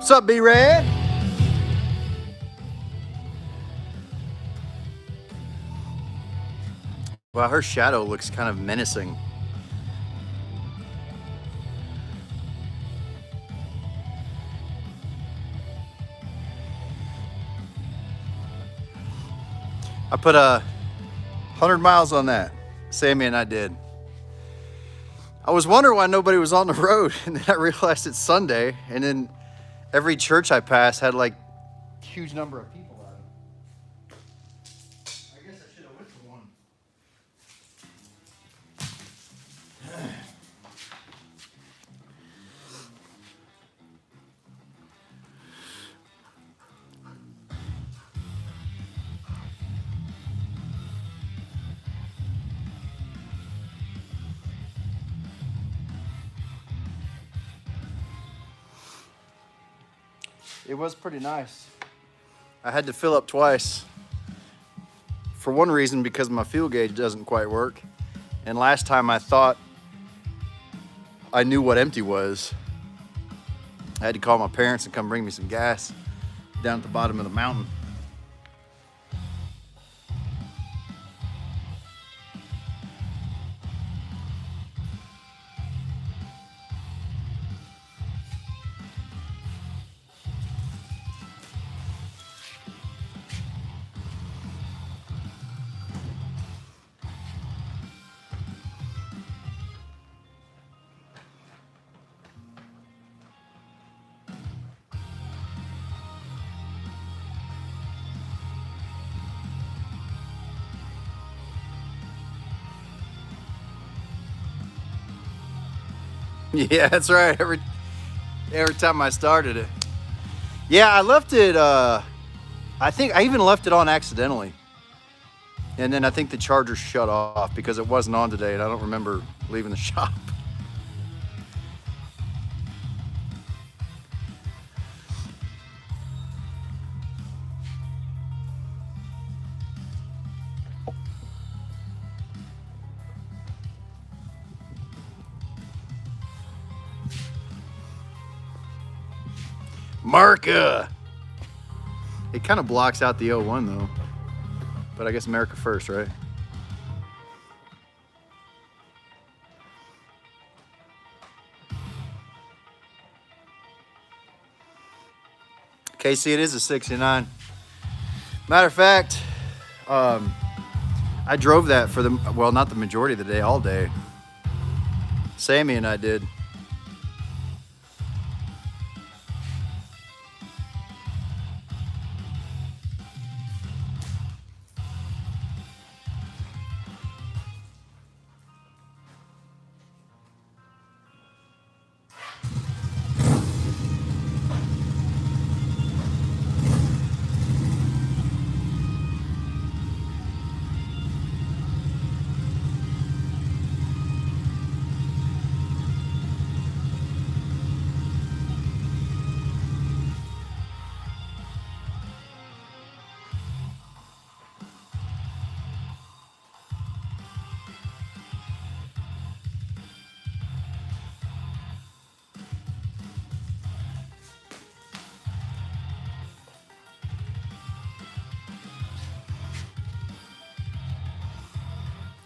What's up, B-Red? Wow, her shadow looks kind of menacing. I put 100 miles on that. Sammy and I did. I was wondering why nobody was on the road, and then I realized it's Sunday, and then every church I passed had like a huge number of people at it. I guess I should have went to one. It was pretty nice. I had to fill up twice. For one reason, because my fuel gauge doesn't quite work. And last time I thought I knew what empty was. I had to call my parents and come bring me some gas down at the bottom of the mountain. Yeah, that's right. Every time I started it. Yeah, I left it, I think I even left it on accidentally. And then I think the charger shut off because it wasn't on today, and I don't remember leaving the shop. America! It kind of blocks out the 01 though. But I guess America first, right? Casey, it is a 69. Matter of fact, I drove that for well, not the majority of the day, all day. Sammy and I did.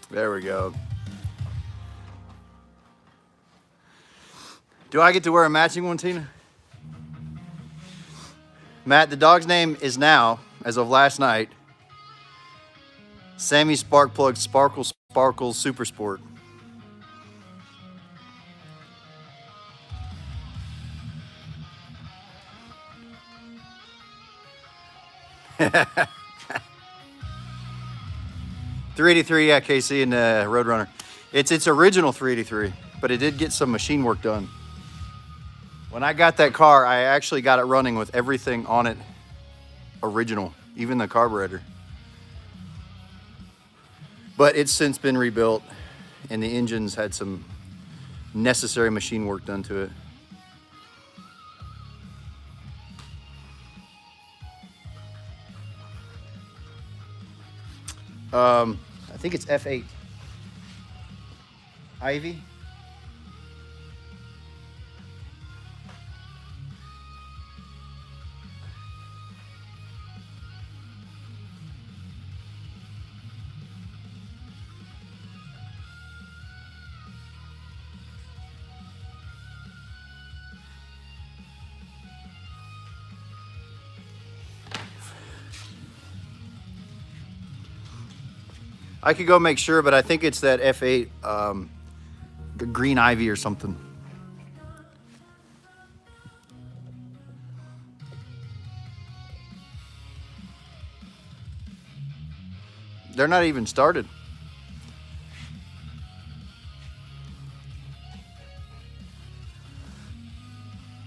There we go. Do I get to wear a matching one, Tina? Matt, the dog's name is now, as of last night, Sammy Sparkplug Sparkle Sparkle Super Sport. .383, yeah, KC and Roadrunner. It's its original 383, but it did get some machine work done. When I got that car, I actually got it running with everything on it original, even the carburetor. But it's since been rebuilt, and the engine's had some necessary machine work done to it. I think it's F8. Ivy. I could go make sure, but I think it's that F8, the green ivy or something. They're not even started.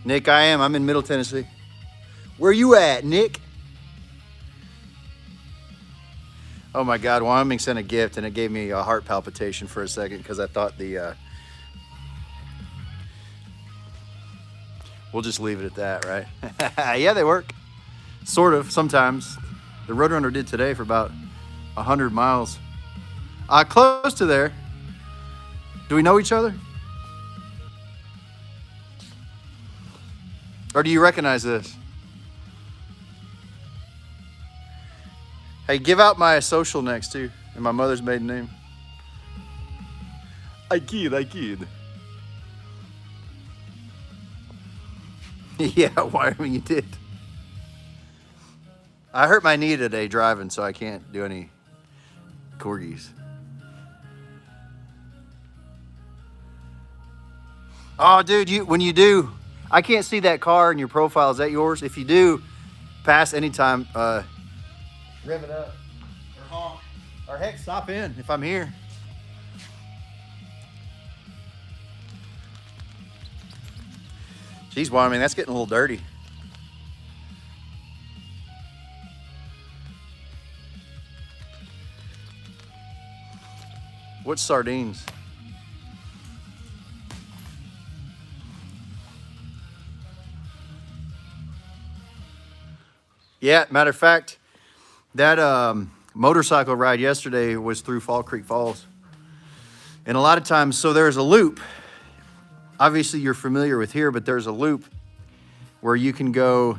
Nick, I'm in Middle Tennessee. Where you at, Nick? Oh my God, Wyoming sent a gift and it gave me a heart palpitation for a second because I thought we'll just leave it at that, right? Yeah, they work. Sort of, sometimes. The Roadrunner did today for about 100 miles. Close to there. Do we know each other? Or do you recognize this? Hey, give out my social next too, and my mother's maiden name. I kid. Yeah, Wyoming, you did. I hurt my knee today driving, so I can't do any corgis. Oh, dude, when you do, I can't see that car in your profile. Is that yours? If you do, pass anytime. Rev it up or honk or heck, stop in if I'm here. Geez, Wyoming, that's getting a little dirty. What's sardines? Yeah, matter of fact, that motorcycle ride yesterday was through Fall Creek Falls. And a lot of times, so there's a loop. Obviously, you're familiar with here, but there's a loop where you can go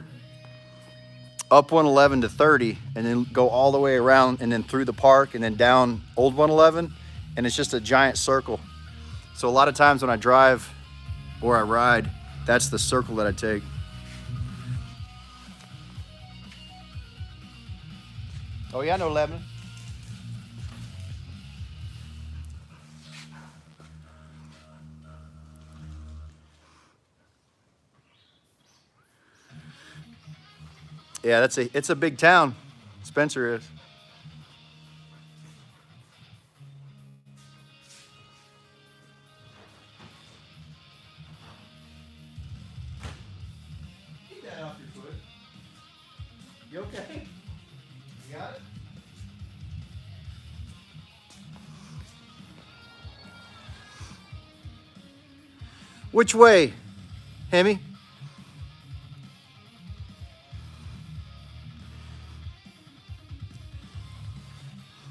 up 111 to 30 and then go all the way around and then through the park and then down Old 111. And it's just a giant circle. So a lot of times when I drive or I ride, that's the circle that I take. Oh yeah, I know Lebanon. Yeah, it's a big town. Spencer is. Get that off your foot. You okay? You got it? Which way, Hemi?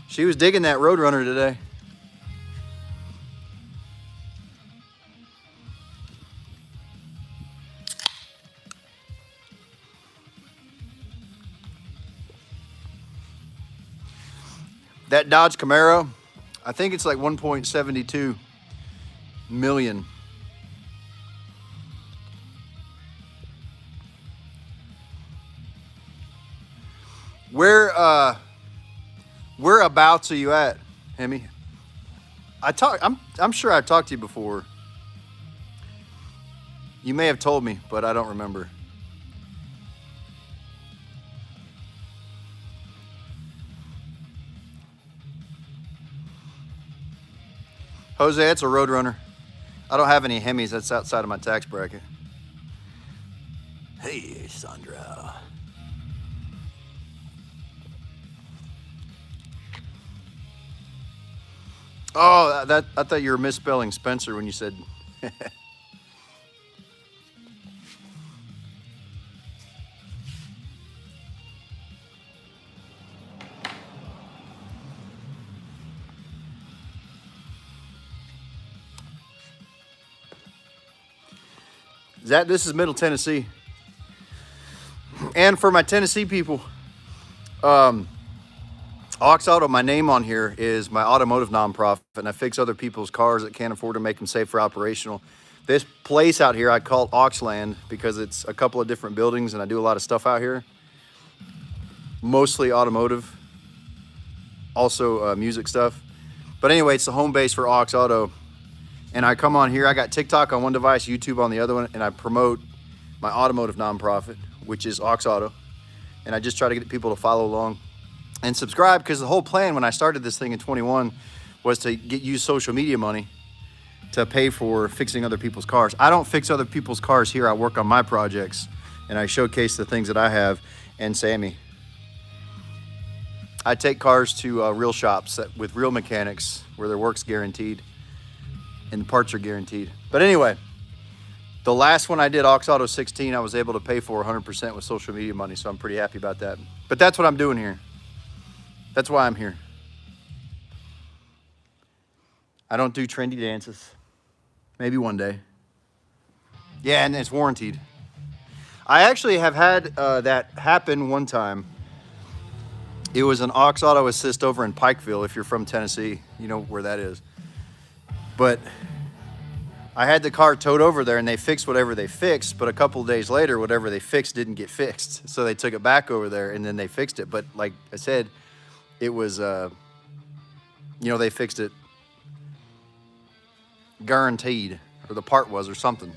She was digging that Roadrunner today. That Dodge Camaro, I think it's like 1.72 million. Whereabouts are you at, Hemi? I'm sure I talked to you before. You may have told me, but I don't remember. Jose, it's a Roadrunner. I don't have any Hemis. That's outside of my tax bracket. Hey, Sandra. Oh, I thought you were misspelling Spencer when you said. This is Middle Tennessee. And for my Tennessee people, AuxAuto, my name on here is my automotive nonprofit, and I fix other people's cars that can't afford to make them safe for operational. This place out here I call Auxland because it's a couple of different buildings and I do a lot of stuff out here. Mostly automotive. also music stuff. But anyway, it's the home base for AuxAuto. And I come on here, I got TikTok on one device, YouTube on the other one, and I promote my automotive nonprofit, which is AuxAuto. And I just try to get people to follow along and subscribe, because the whole plan when I started this thing in 21 was to use social media money to pay for fixing other people's cars. I don't fix other people's cars here. I work on my projects and I showcase the things that I have. And Sammy, I take cars to real shops with real mechanics where their work's guaranteed and the parts are guaranteed. But anyway, the last one I did, AuxAuto 16, I was able to pay for 100% with social media money, so I'm pretty happy about that. But that's what I'm doing here. That's why I'm here. I don't do trendy dances. Maybe one day. Yeah, and it's warranted. I actually have had that happen one time. It was an AuxAuto Assist over in Pikeville. If you're from Tennessee, you know where that is. But I had the car towed over there and they fixed whatever they fixed, but a couple of days later, whatever they fixed didn't get fixed. So they took it back over there and then they fixed it. But like I said, it was, they fixed it guaranteed, or the part was, or something.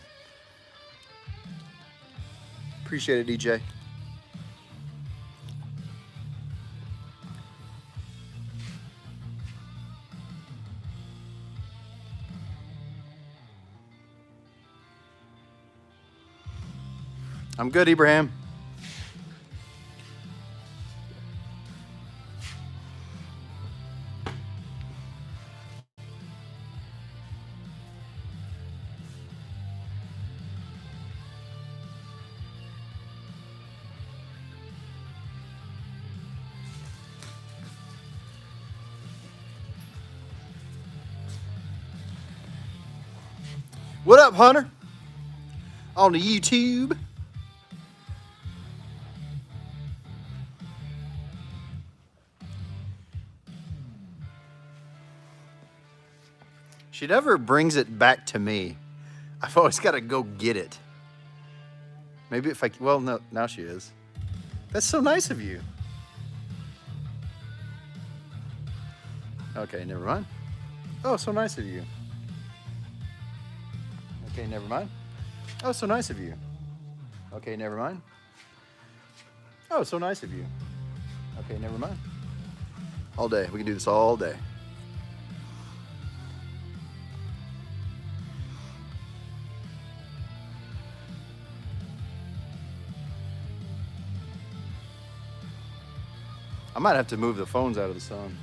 Appreciate it, DJ. I'm good, Ibrahim. What up, Hunter? On the YouTube. She never brings it back to me. I've always got to go get it. Maybe if I, well, no, now she is. That's so nice of you. Okay, never mind. Oh, so nice of you. Okay, never mind. Oh, so nice of you. Okay, never mind. Oh, so nice of you. Okay, never mind. All day. We can do this all day. I might have to move the phones out of the sun.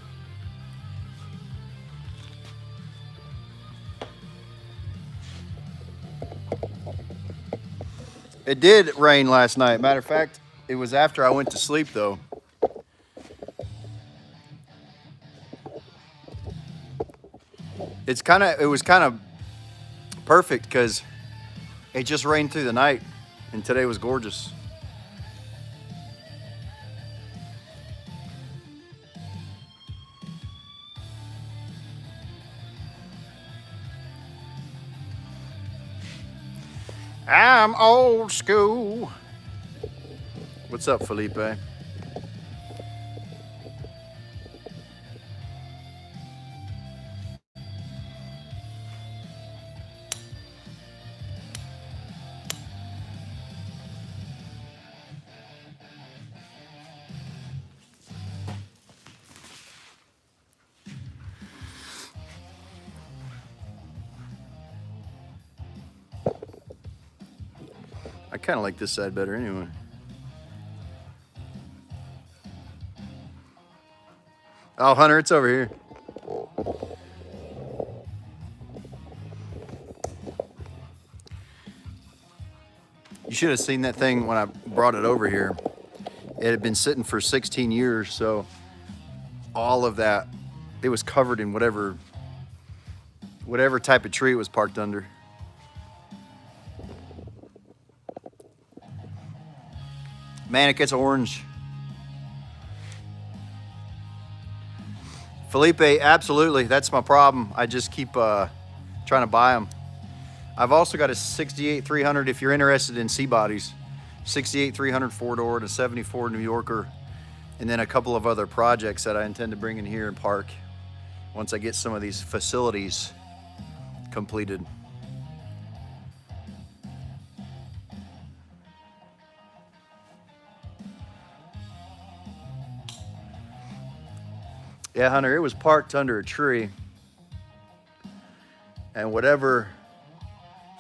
It did rain last night. Matter of fact, it was after I went to sleep though. It was kind of perfect because it just rained through the night and today was gorgeous. I'm old school. What's up, Felipe? I kind of like this side better anyway. Oh, Hunter, it's over here. You should have seen that thing when I brought it over here. It had been sitting for 16 years, so all of that, it was covered in whatever type of tree it was parked under. Man, it gets orange. Felipe, absolutely. That's my problem. I just keep trying to buy them. I've also got a 68 300 if you're interested in C-bodies. 68 300 four-door and a 74 New Yorker and then a couple of other projects that I intend to bring in here and park once I get some of these facilities completed. Yeah, Hunter, it was parked under a tree, and whatever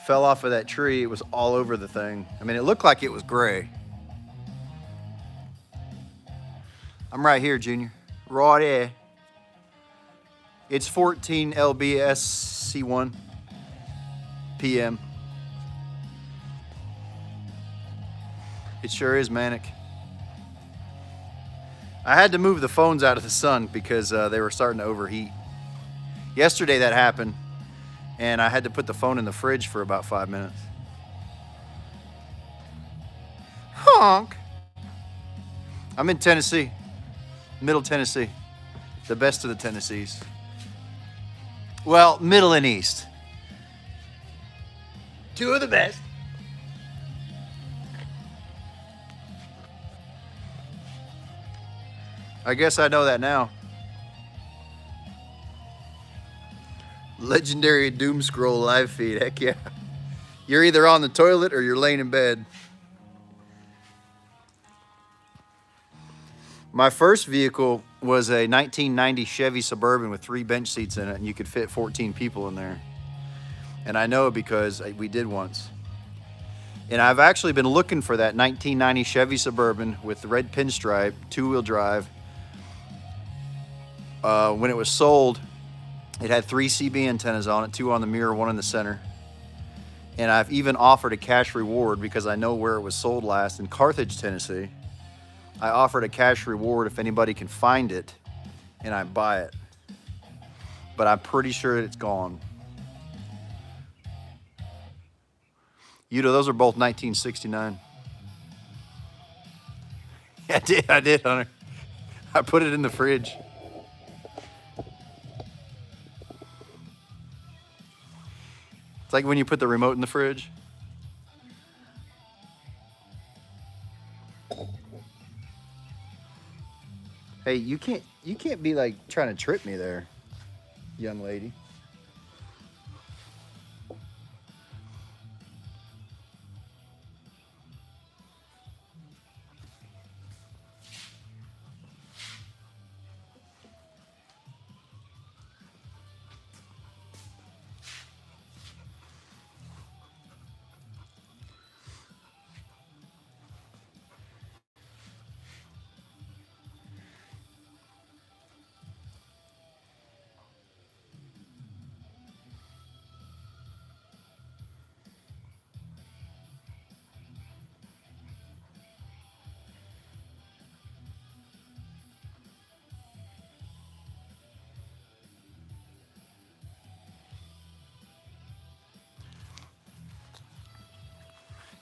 fell off of that tree, it was all over the thing. I mean, it looked like it was gray. I'm right here, Junior. Right here. It's 14 LBSC1 PM. It sure is manic. I had to move the phones out of the sun because they were starting to overheat. Yesterday that happened, and I had to put the phone in the fridge for about 5 minutes. Honk. I'm in Tennessee, Middle Tennessee, the best of the Tennessees. Well, middle and east. Two of the best. I guess I know that now. Legendary Doom Scroll live feed. Heck yeah. You're either on the toilet or you're laying in bed. My first vehicle was a 1990 Chevy Suburban with 3 bench seats in it, and you could fit 14 people in there. And I know because we did once. And I've actually been looking for that 1990 Chevy Suburban with the red pinstripe, 2-wheel drive. When it was sold, it had 3 CB antennas on it, 2 on the mirror, 1 in the center. And I've even offered a cash reward because I know where it was sold last, in Carthage, Tennessee. I offered a cash reward if anybody can find it and I buy it. But I'm pretty sure it's gone. Yuto, those are both 1969. I did, Hunter. I put it in the fridge. It's like when you put the remote in the fridge. Hey, you can't be like trying to trip me there, young lady.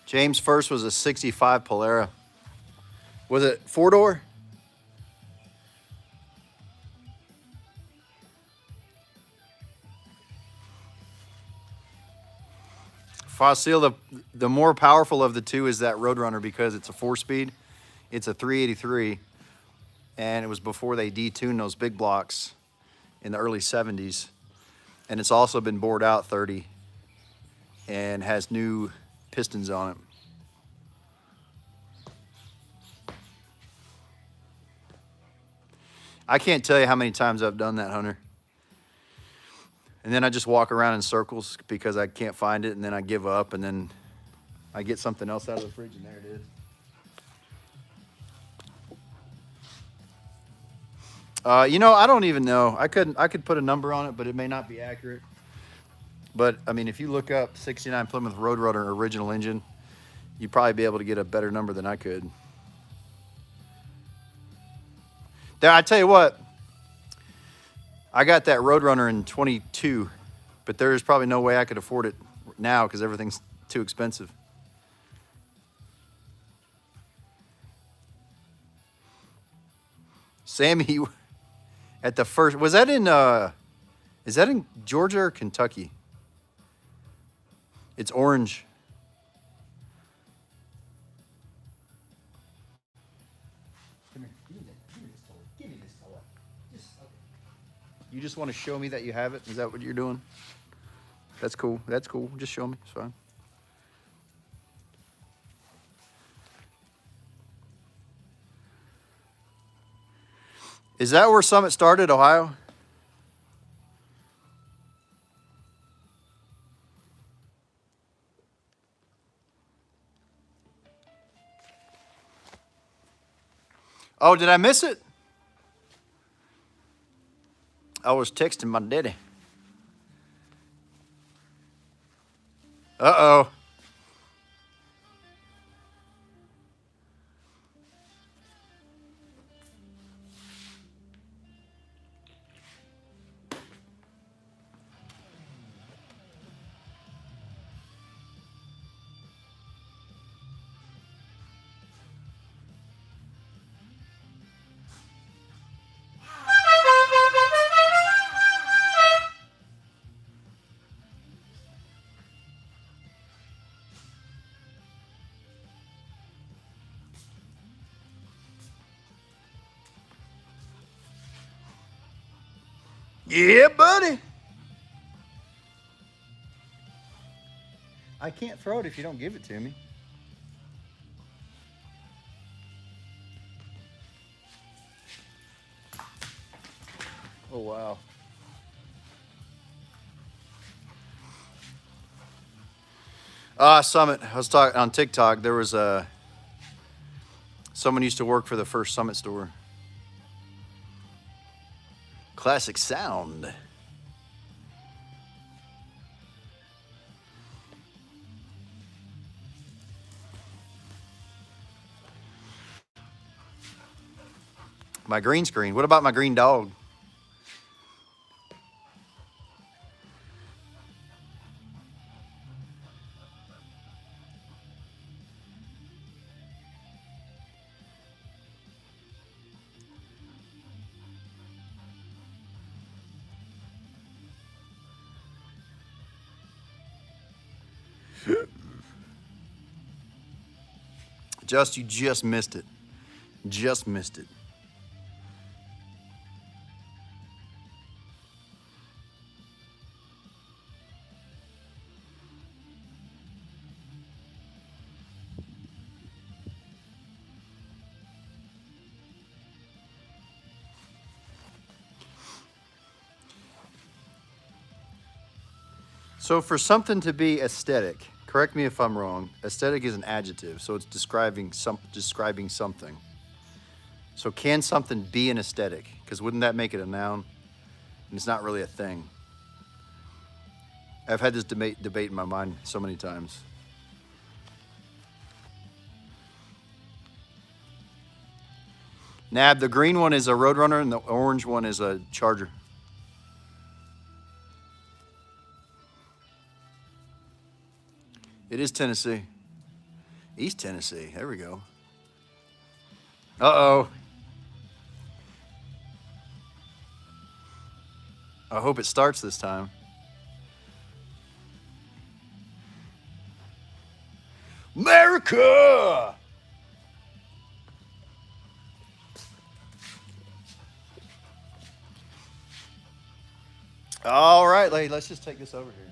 James' first was a 65 Polara. Was it 4-door? Fossil, the more powerful of the two is that Roadrunner because it's a 4-speed. It's a 383, and it was before they detuned those big blocks in the early 70s. And it's also been bored out 30 and has new pistons on it. I can't tell you how many times I've done that, Hunter. And then I just walk around in circles because I can't find it, and then I give up, and then I get something else out of the fridge, and there it is. You know, I don't even know. I could put a number on it, but it may not be accurate. But I mean, if you look up 69 Plymouth Roadrunner original engine, you'd probably be able to get a better number than I could. Now, I tell you what, I got that Roadrunner in 22, but there's probably no way I could afford it now because everything's too expensive. Sammy, at the first, was that in, is that in Georgia or Kentucky? It's orange. Come here. Give me that. Give me this toy. Give me this toy. Just okay. You just want to show me that you have it? Is that what you're doing? That's cool. That's cool. Just show me. It's fine. Is that where Summit started, Ohio? Oh, did I miss it? I was texting my daddy. Uh-oh. Yeah, buddy. I can't throw it if you don't give it to me. Oh, wow. Summit. I was talking on TikTok. There was someone used to work for the first Summit store. Classic sound. My green screen. What about my green dog? You just missed it. Just missed it. So for something to be aesthetic, correct me if I'm wrong, aesthetic is an adjective, so it's describing something. So can something be an aesthetic? Because wouldn't that make it a noun? And it's not really a thing. I've had this debate in my mind so many times. Nab, the green one is a Roadrunner and the orange one is a Charger. It is Tennessee. East Tennessee. There we go. Uh-oh. I hope it starts this time. America! All right, lady, let's just take this over here.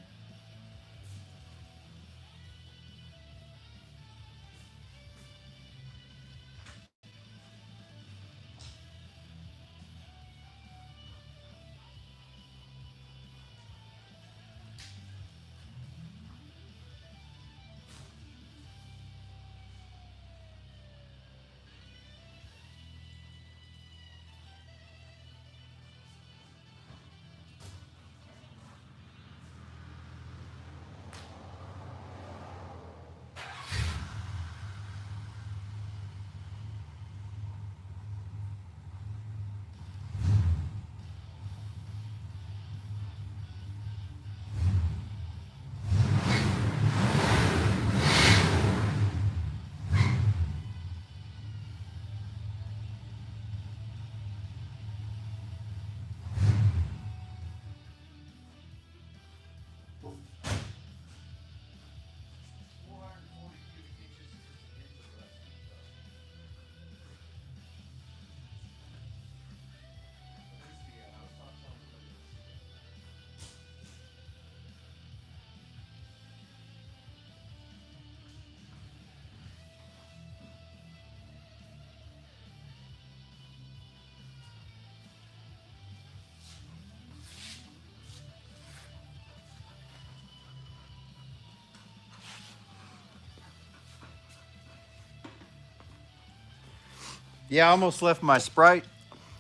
Yeah, I almost left my Sprite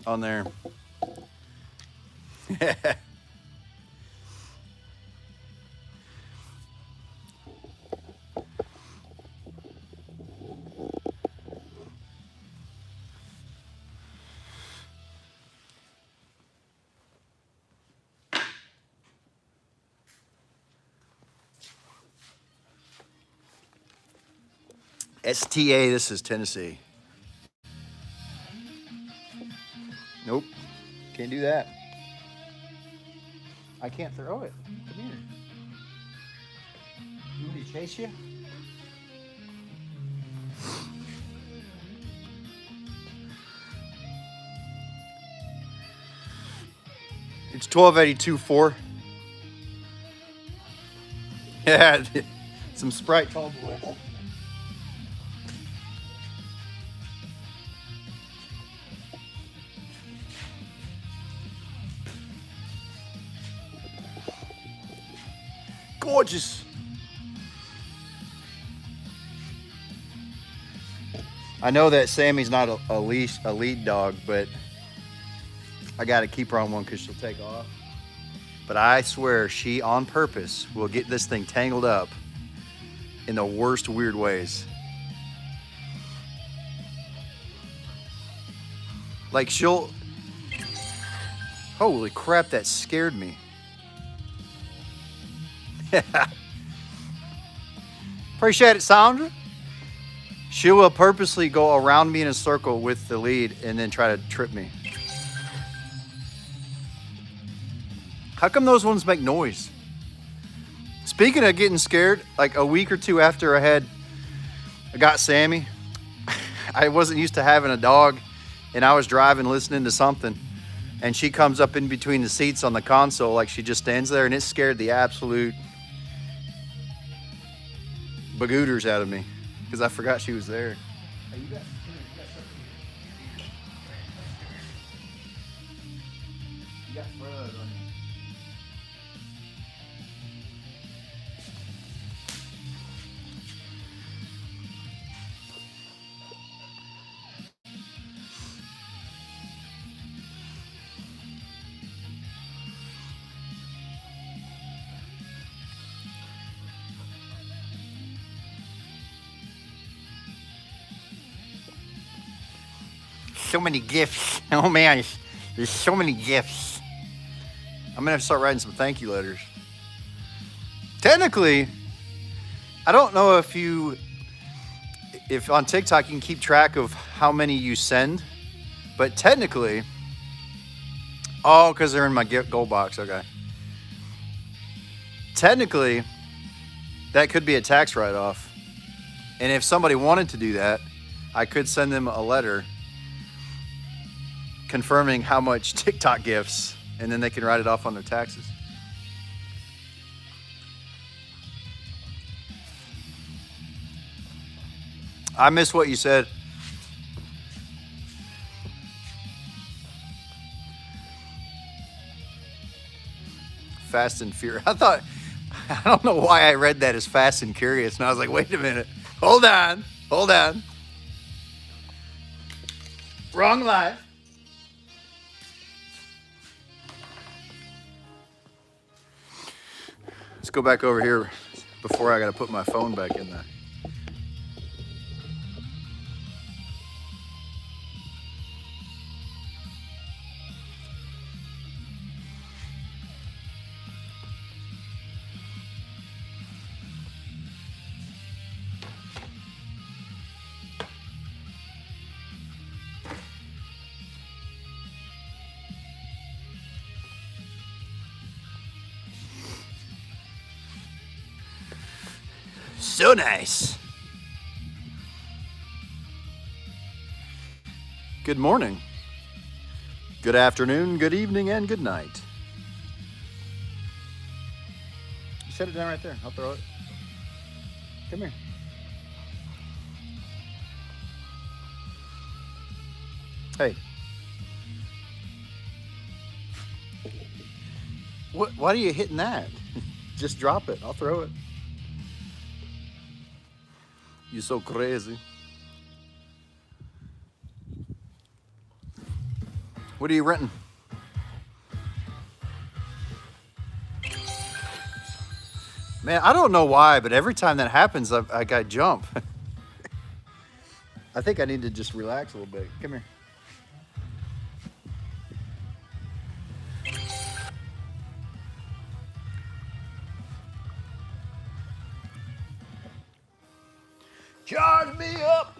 on there. STA, this is Tennessee. Nope, can't do that. I can't throw it. Come here. You want me to chase you? It's 1282.4. Yeah, some Sprite tall boy. Gorgeous. I know that Sammy's not a lead dog, but I got to keep her on one because she'll take off. But I swear she, on purpose, will get this thing tangled up in the worst weird ways. Like she'll... Holy crap, that scared me. Appreciate it, Sandra. She will purposely go around me in a circle with the lead and then try to trip me. How come those ones make noise? Speaking of getting scared, like a week or two after I got Sammy, I wasn't used to having a dog, and I was driving listening to something, and she comes up in between the seats on the console, like she just stands there, and it scared the absolute bagooters out of me because I forgot she was there. Hey, you got fuzz on you. So many gifts. Oh man, there's so many gifts. I'm gonna have to start writing some thank you letters. Technically, I don't know if on TikTok you can keep track of how many you send, but technically, oh, because they're in my gold box, okay. Technically, that could be a tax write-off. And if somebody wanted to do that, I could send them a letter confirming how much TikTok gifts, and then they can write it off on their taxes. I missed what you said. Fast and Furious. I don't know why I read that as Fast and Curious, and I was like, wait a minute. Hold on. Wrong life. Let's go back over here before I got to put my phone back in there. So nice. Good morning, good afternoon, good evening, and good night. Set it down right there. I'll throw it. Come here. Hey. Why are you hitting that? Just drop it. I'll throw it. You're so crazy. What are you renting? Man, I don't know why, but every time that happens, I got jump. I think I need to just relax a little bit. Come here. Charge me up.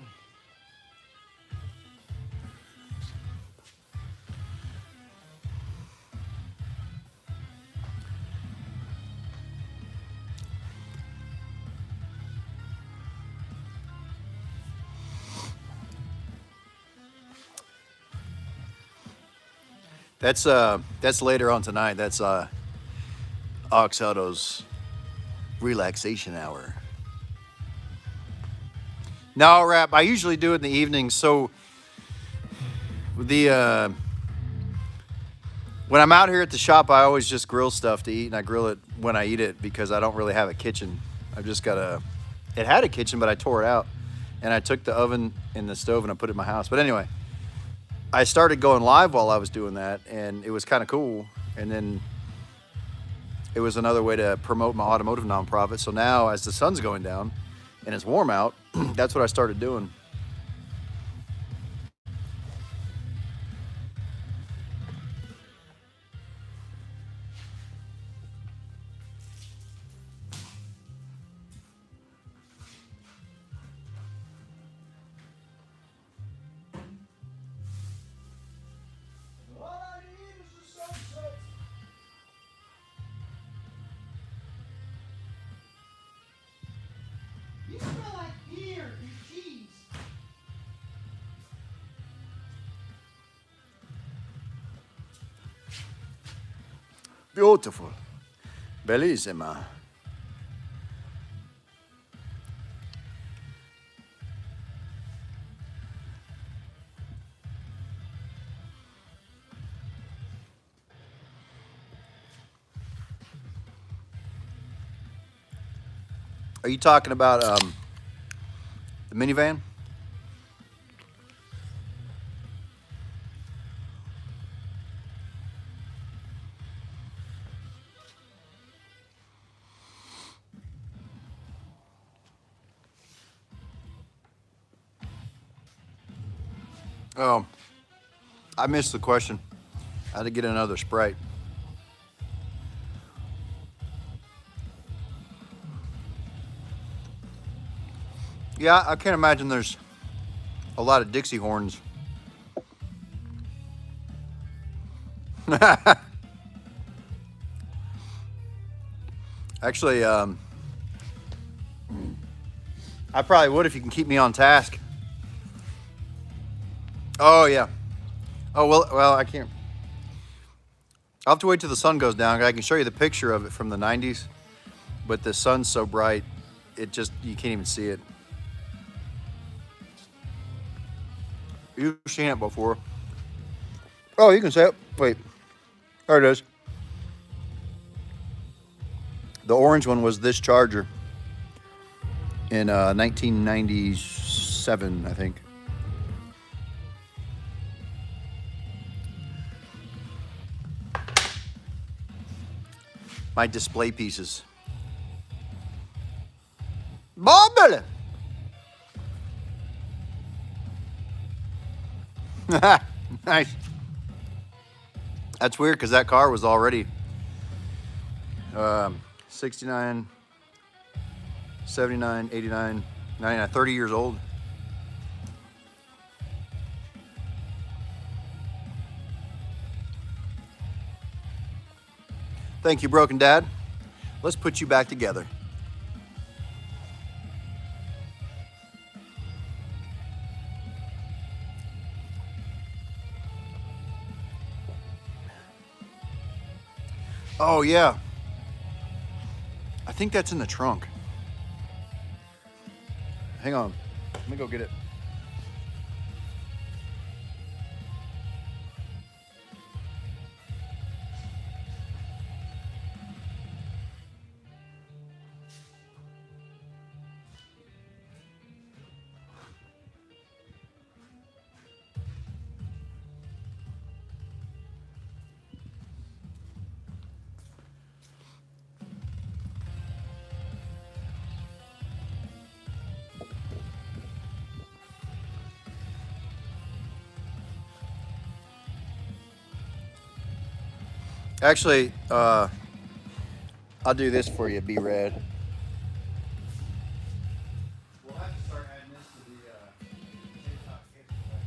That's later on tonight. That's AuxAuto's relaxation hour. No, Rap. I usually do it in the evening. So the when I'm out here at the shop, I always just grill stuff to eat, and I grill it when I eat it because I don't really have a kitchen. I've just got a. It had a kitchen, but I tore it out, and I took the oven and the stove and I put it in my house. But anyway, I started going live while I was doing that, and it was kind of cool. And then it was another way to promote my automotive nonprofit. So now, as the sun's going down and it's warm out, that's what I started doing. You smell like beer and cheese. Beautiful. Bellissima. Are you talking about the minivan? Oh, I missed the question. I had to get another Sprite. Yeah, I can't imagine there's a lot of Dixie horns. Actually, I probably would if you can keep me on task. Oh yeah. Oh well, I can't. I'll have to wait till the sun goes down. I can show you the picture of it from the 90s, but the sun's so bright, it just, you can't even see it. You've seen it before. Oh, you can say it. Wait, there it is. The orange one was this Charger in 1997, I think. My display pieces. Bobble! Nice. That's weird because that car was already 69, 79, 89, 99, 30 years old. Thank you, Broken Dad. Let's put you back together. Oh, yeah. I think that's in the trunk. Hang on. Let me go get it. Actually, I'll do this for you, be red. We'll have to start adding this to the TikTok giveaway.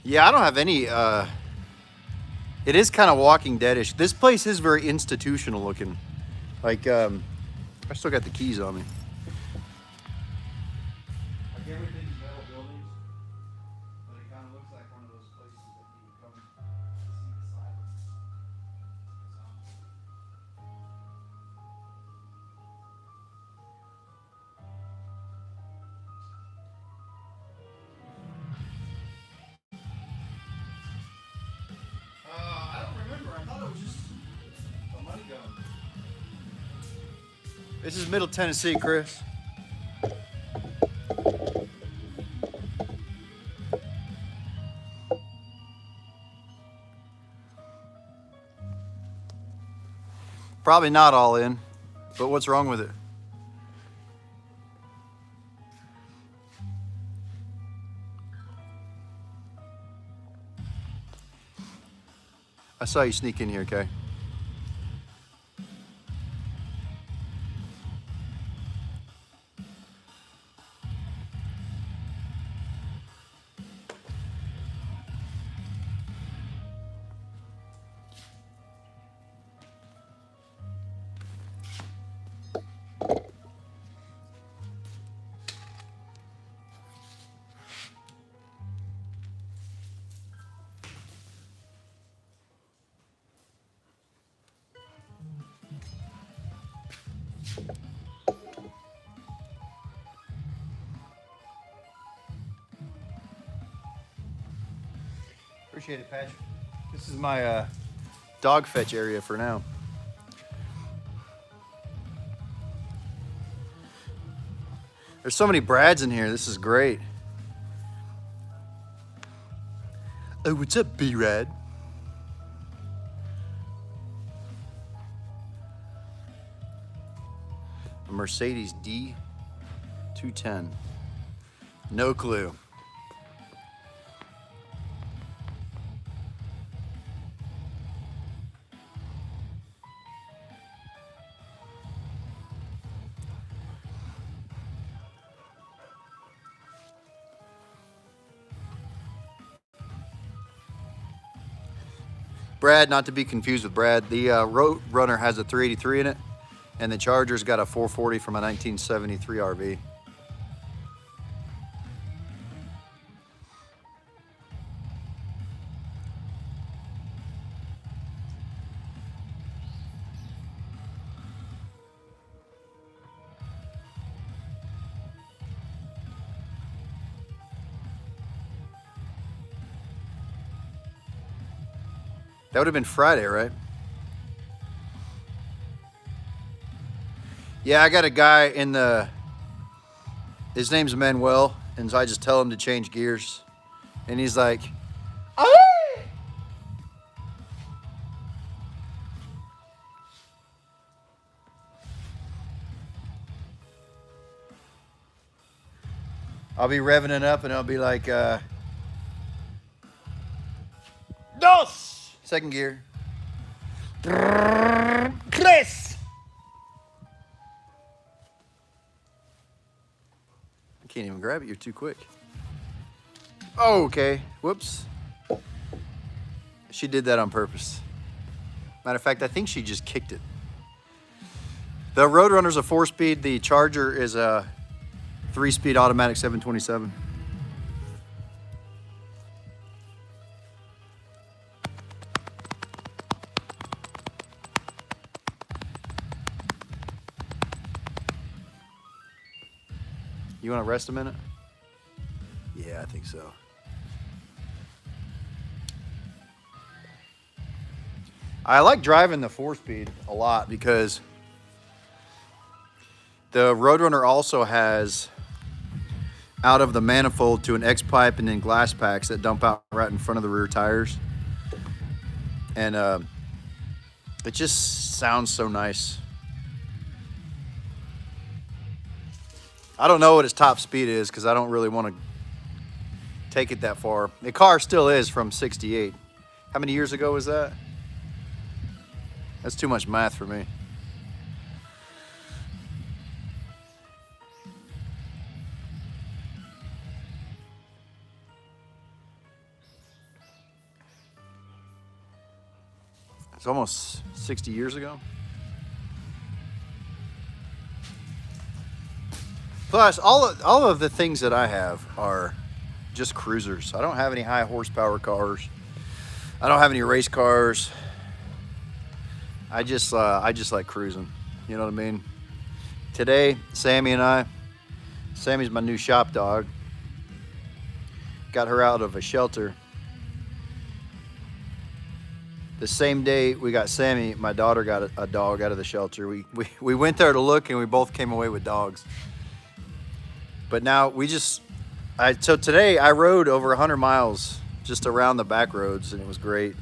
Yeah, I don't have any. It is kind of Walking Deadish. This place is very institutional looking. Like, I still got the keys on me. Like everything's metal buildings, but it kind of looks like one of those places that you would come to see the silence. I don't remember. I thought it was just a money gun. This is Middle Tennessee, Chris. Probably not all in, but what's wrong with it? I saw you sneak in here, okay? Appreciate it, Patch. This is my dog fetch area for now. There's so many Brads in here. This is great. Oh, what's up, B-Rad? A Mercedes D210. No clue. Brad, not to be confused with Brad, the Road Runner has a 383 in it, and the Charger's got a 440 from a 1973 RV. That would have been Friday, right? Yeah, I got a guy in the, his name's Manuel, and so I just tell him to change gears. And he's like, "Oh!" I'll be revving it up and I'll be like, dos! Second gear. Tres! I can't even grab it. You're too quick. Oh, okay. Whoops. She did that on purpose. Matter of fact, I think she just kicked it. The Roadrunner's a 4-speed. The Charger is a 3-speed automatic 727. You want to rest a minute? Yeah, I think so. I like driving the 4-speed a lot because the Roadrunner also has out of the manifold to an X-pipe and then glass packs that dump out right in front of the rear tires. And it just sounds so nice. I don't know what its top speed is because I don't really want to take it that far. The car still is from 68. How many years ago was that? That's too much math for me. It's almost 60 years ago. Plus, all of the things that I have are just cruisers. I don't have any high horsepower cars. I don't have any race cars. I just like cruising. You know what I mean? Today, Sammy's my new shop dog. Got her out of a shelter. The same day we got Sammy, my daughter got a dog out of the shelter. We went there to look and we both came away with dogs. But now so today I rode over 100 miles just around the back roads and it was great.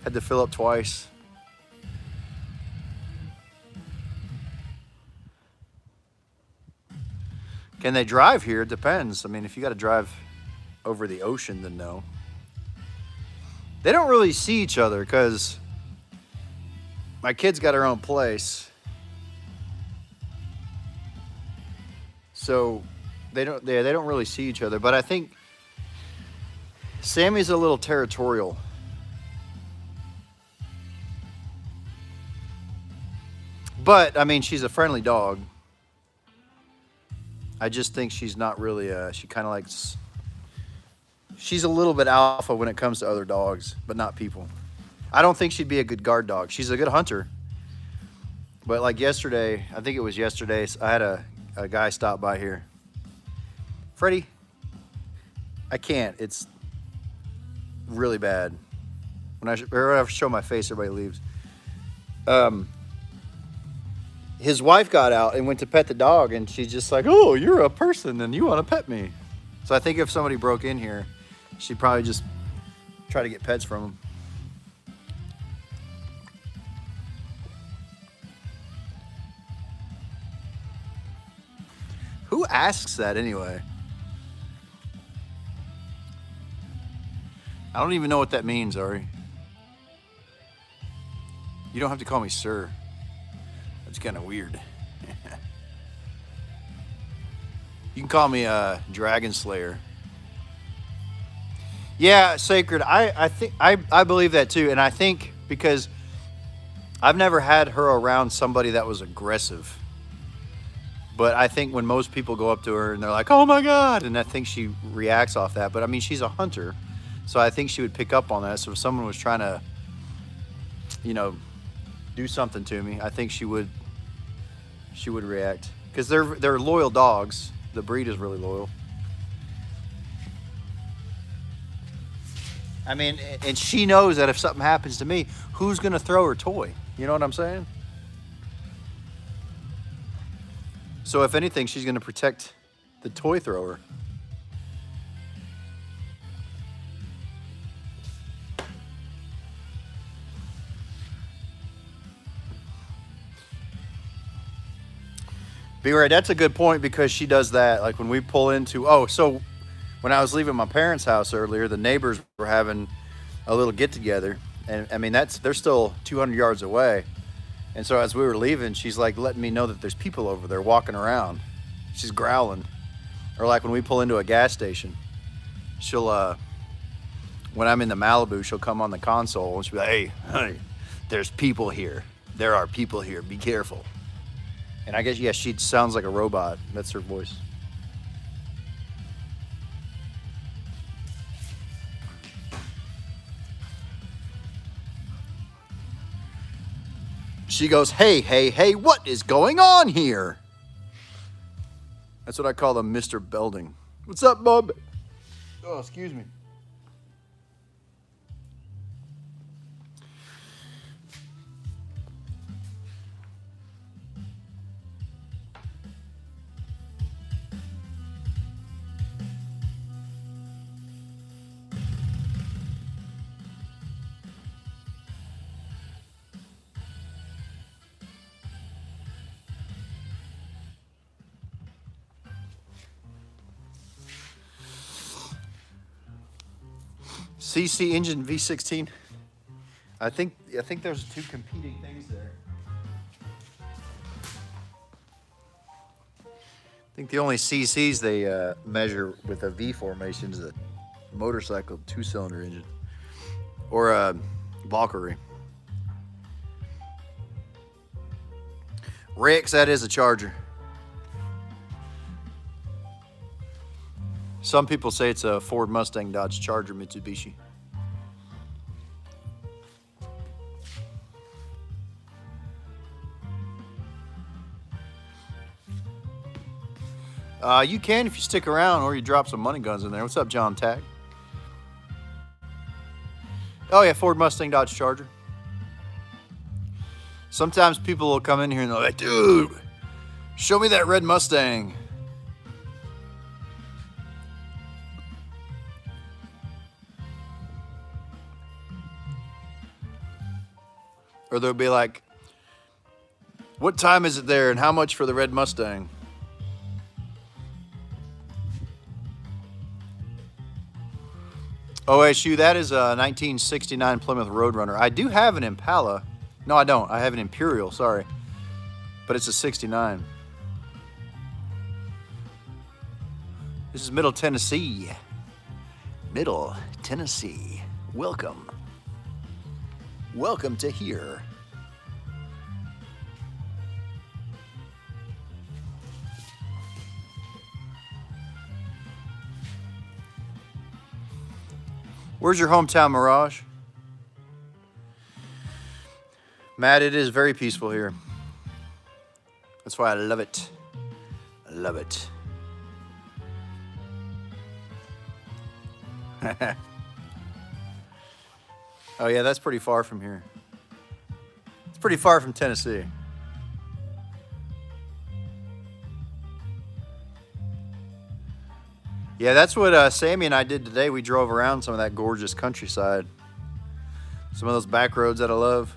Had to fill up twice. Can they drive here? It depends. I mean, if you got to drive over the ocean, then no. They don't really see each other because my kid's got her own place. So they don't really see each other. But I think Sammy's a little territorial. But I mean, she's a friendly dog. I just think she's not really, she's a little bit alpha when it comes to other dogs, but not people. I don't think she'd be a good guard dog. She's a good hunter. But like yesterday, I think it was yesterday, I had a guy stop by here. Freddie, I can't. It's really bad. When I show my face, everybody leaves. His wife got out and went to pet the dog, and she's just like, oh, you're a person and you want to pet me. So I think if somebody broke in here, she'd probably just try to get pets from him. Who asks that anyway? I don't even know what that means, Ari. You don't have to call me sir. That's kind of weird. You can call me Dragon Slayer. Yeah, Sacred. I think I believe that too, and I think because I've never had her around somebody that was aggressive. But I think when most people go up to her and they're like, "Oh my God," and I think she reacts off that. But I mean, she's a hunter, so I think she would pick up on that. So if someone was trying to, do something to me, I think she would react because they're loyal dogs. The breed is really loyal. I mean, and she knows that if something happens to me, who's gonna throw her toy? You know what I'm saying? So if anything, she's gonna protect the toy thrower. Be right. That's a good point because she does that. Like when we pull into, oh, so when I was leaving my parents' house earlier, the neighbors were having a little get together. And I mean, they're still 200 yards away. And so as we were leaving, she's like letting me know that there's people over there walking around. She's growling. Or like when we pull into a gas station, she'll, when I'm in the Malibu, she'll come on the console and she'll be like, hey, honey, there's people here. There are people here. Be careful. And I guess, yeah, she sounds like a robot. That's her voice. She goes, hey, hey, hey, what is going on here? That's what I call them, Mr. Belding. What's up, bub? Oh, excuse me. CC engine V16. I think there's two competing things there. I think the only CCs they measure with a V formation is a motorcycle 2-cylinder engine or a Valkyrie. Rex, that is a Charger. Some people say it's a Ford Mustang, Dodge Charger, Mitsubishi. You can if you stick around or you drop some money guns in there. What's up, John Tag? Oh yeah, Ford Mustang, Dodge Charger. Sometimes people will come in here and they're like, dude, show me that red Mustang. Or they'll be like, what time is it there and how much for the red Mustang? OSU, that is a 1969 Plymouth Roadrunner. I do have an Impala. No, I don't. I have an Imperial, sorry. But it's a 69. This is Middle Tennessee. Middle Tennessee. Welcome. Welcome to here. Where's your hometown, Mirage? Matt, it is very peaceful here. That's why I love it. I love it. Oh yeah, that's pretty far from here. It's pretty far from Tennessee. Yeah, that's what Sammy and I did today. We drove around some of that gorgeous countryside. Some of those back roads that I love.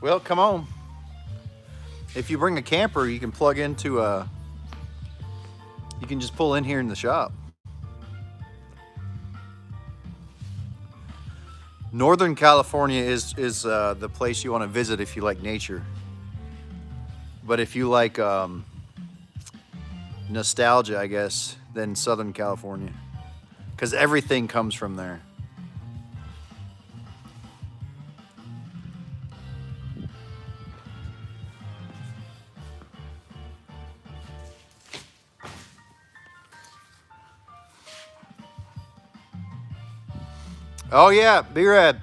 Well, come on. If you bring a camper, you can plug into you can just pull in here in the shop. Northern California is the place you want to visit if you like nature. But if you like nostalgia, I guess, then Southern California. Because everything comes from there. Oh yeah, B-Rad.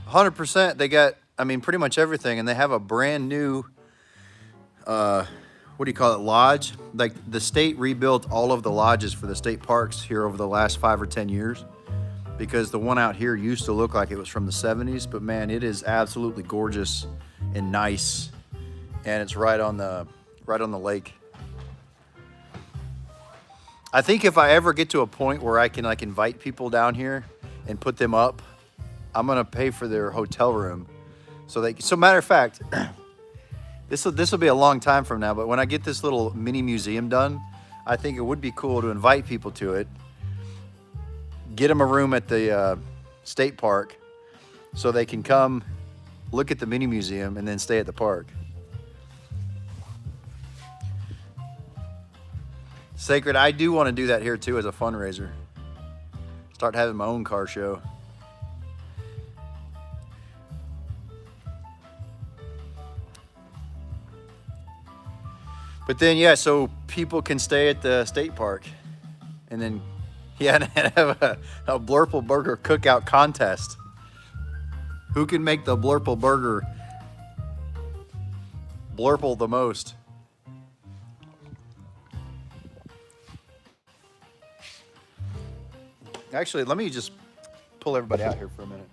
100%. They got, I mean, pretty much everything, and they have a brand new, what do you call it, lodge? Like the state rebuilt all of the lodges for the state parks here over the last 5 or 10 years, because the one out here used to look like it was from the 70s, but man, it is absolutely gorgeous and nice, and it's right on the lake. I think if I ever get to a point where I can like invite people down here and put them up, I'm gonna pay for their hotel room. So matter of fact, this will be a long time from now, but when I get this little mini museum done, I think it would be cool to invite people to it, get them a room at the state park so they can come look at the mini museum and then stay at the park. Sacred, I do want to do that here too as a fundraiser. Start having my own car show. But then, yeah, so people can stay at the state park and then, yeah, and have a Blurple Burger cookout contest. Who can make the Blurple Burger blurple the most? Actually, let me just pull everybody out here for a minute.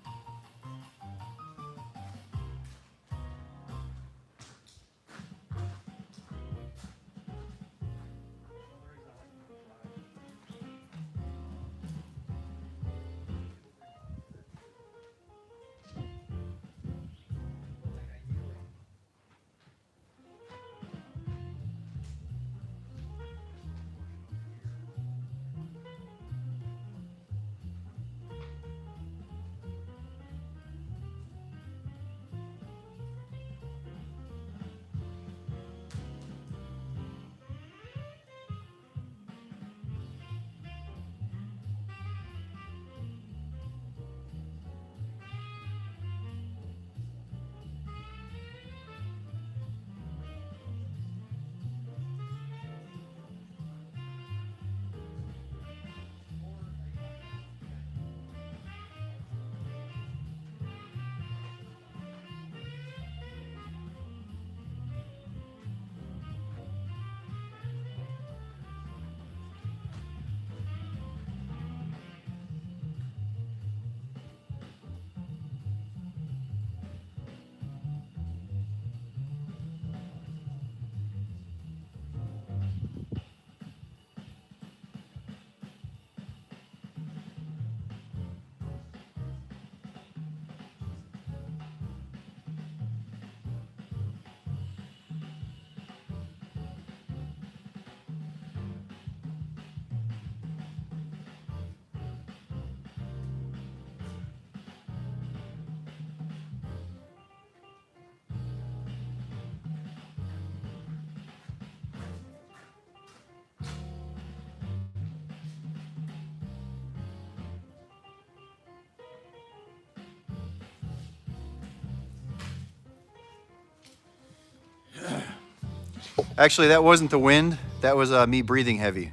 Actually, that wasn't the wind. That was me breathing heavy.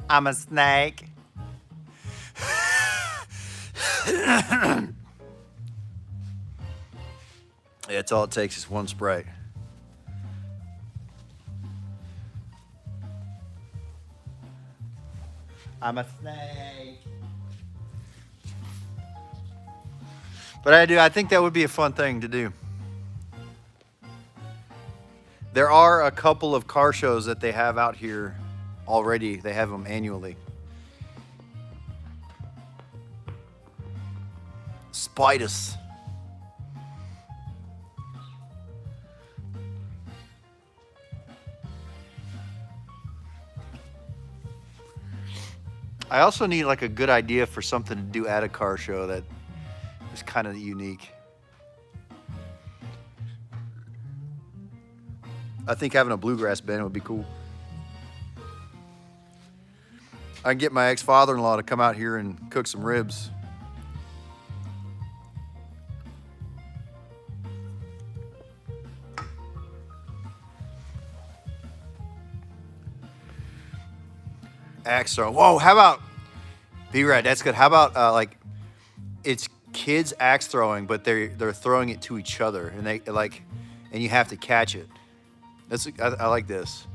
I'm a snake. It's all it takes is one Sprite. I'm a snake. But I think that would be a fun thing to do. There are a couple of car shows that they have out here already. They have them annually. Spiders. I also need like a good idea for something to do at a car show that is kind of unique. I think having a bluegrass band would be cool. I can get my ex-father-in-law to come out here and cook some ribs. Axe throw. Whoa, how about, B-Rad, that's good. How about like, it's kids axe throwing, but they're throwing it to each other, and they like, and you have to catch it. I like this.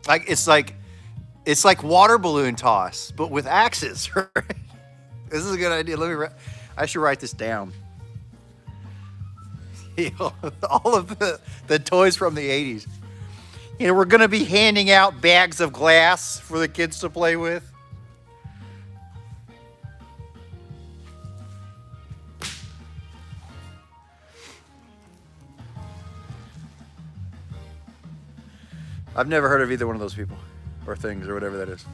It's like water balloon toss, but with axes. Right? This is a good idea. I should write this down. All of the toys from the 80s. We're gonna be handing out bags of glass for the kids to play with. I've never heard of either one of those people or things or whatever that is.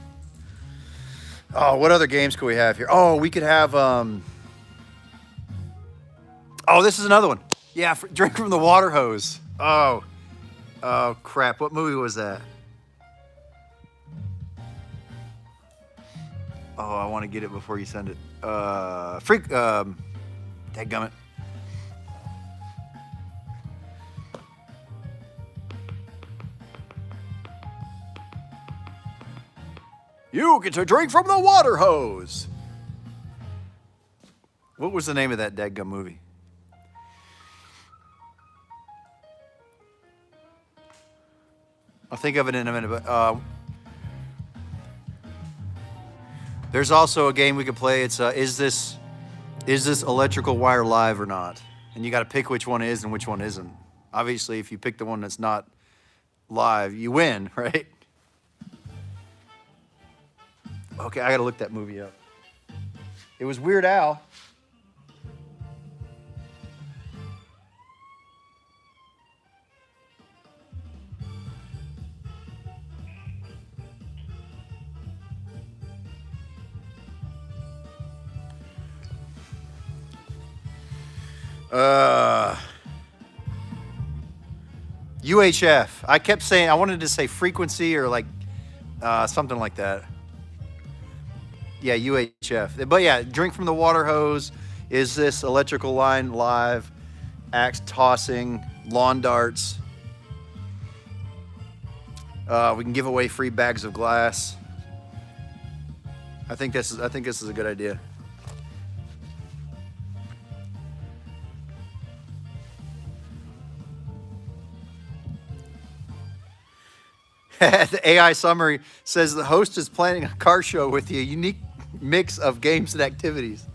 Oh, what other games could we have here? Oh, we could have, oh, this is another one. Yeah, drink from the water hose. Oh, crap. What movie was that? Oh, I want to get it before you send it. Dadgummit. You get to drink from the water hose. What was the name of that dadgum movie? I'll think of it in a minute, but there's also a game we could play. It's is this electrical wire live or not? And you got to pick which one is and which one isn't. Obviously, if you pick the one that's not live, you win, right? Okay, I got to look that movie up. It was Weird Al. UHF. I kept saying, I wanted to say frequency or like something like that. Yeah, UHF. But yeah, drink from the water hose. Is this electrical line live? Axe tossing, lawn darts. We can give away free bags of glass. I think this is a good idea. The AI summary says the host is planning a car show with you, a unique mix of games and activities.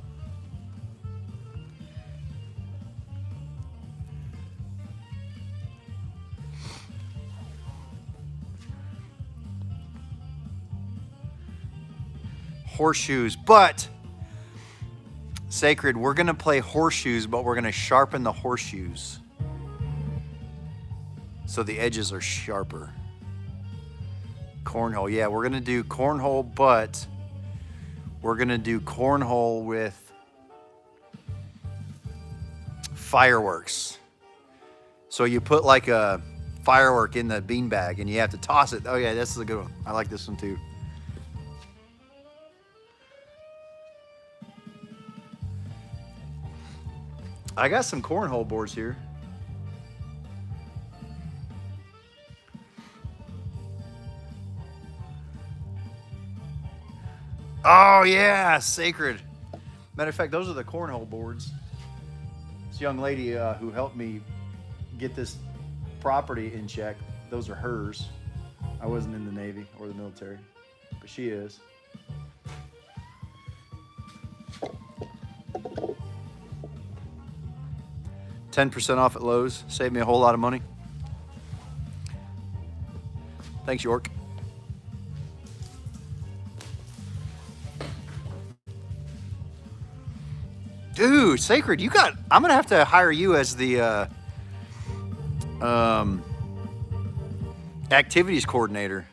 Horseshoes, but Sacred, we're gonna play horseshoes, but we're gonna sharpen the horseshoes so the edges are sharper. Cornhole, yeah, we're gonna do cornhole, but we're gonna do cornhole with fireworks. So you put like a firework in the beanbag and you have to toss it. Oh yeah, this is a good one. I like this one too. I got some cornhole boards here. Oh yeah, Sacred. Matter of fact, those are the cornhole boards. This young lady who helped me get this property in check, those are hers. I wasn't in the Navy or the military, but she is. $10% off at Lowe's. Saved me a whole lot of money. Thanks, York. Dude, Sacred, I'm gonna have to hire you as the activities coordinator.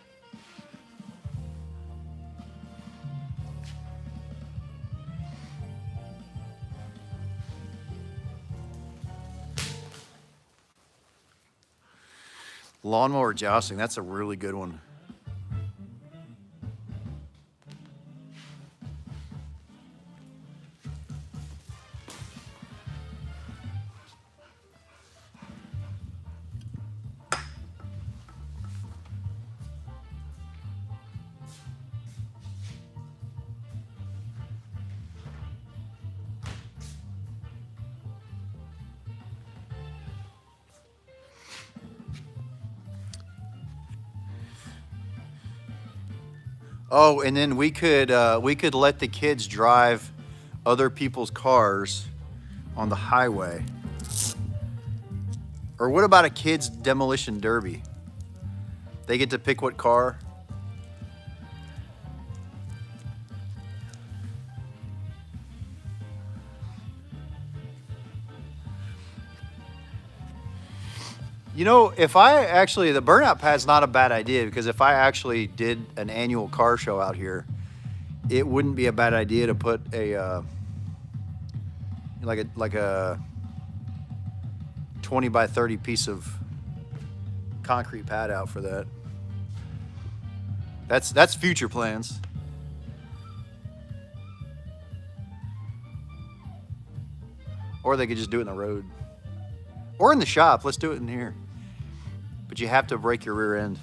Lawnmower jousting, that's a really good one. Oh, and then we could let the kids drive other people's cars on the highway. Or what about a kids demolition derby? They get to pick what car. You know, if I actually, the burnout pad's not a bad idea, because if I actually did an annual car show out here, it wouldn't be a bad idea to put a like a 20 by 30 piece of concrete pad out for that. That's future plans. Or they could just do it in the road. Or in the shop. Let's do it in here. But you have to break your rear end.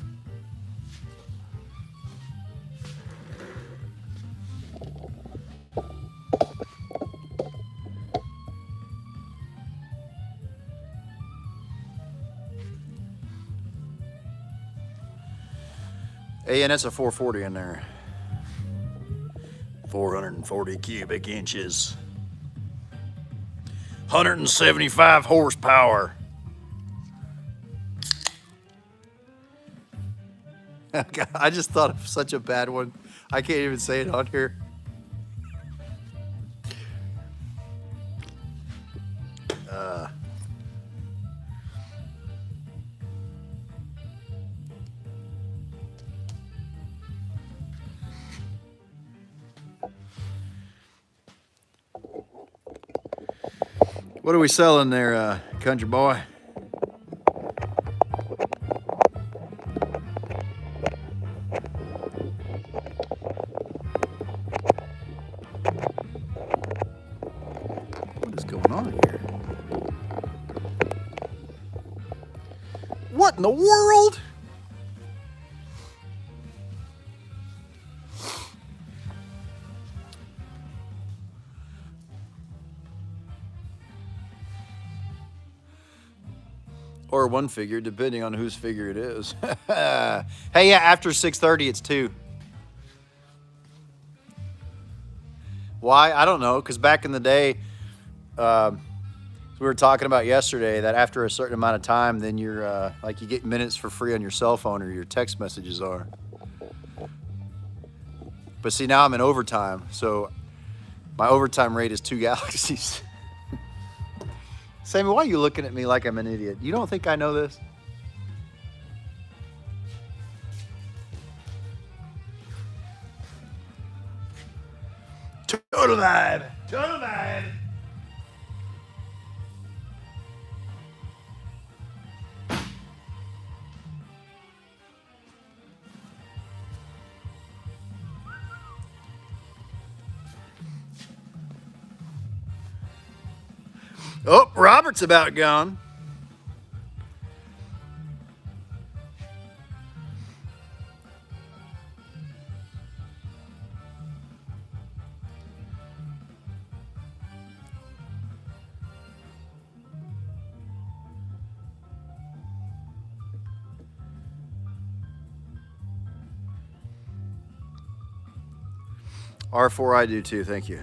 Hey, and it's a 440 in there. 440 cubic inches. 175 horsepower. God, I just thought of such a bad one. I can't even say it on here. What are we selling there, country boy? What is going on here? What in the world? Or one figure, depending on whose figure it is. Hey, yeah, after 6:30, it's 2. Why? I don't know, because back in the day, we were talking about yesterday that after a certain amount of time, then you're, like you get minutes for free on your cell phone or your text messages are. But see, now I'm in overtime, so my overtime rate is 2 galaxies. Sammy, why are you looking at me like I'm an idiot? You don't think I know this? Total vibe. Total vibe. Oh, Robert's about gone. R4 I do too, thank you.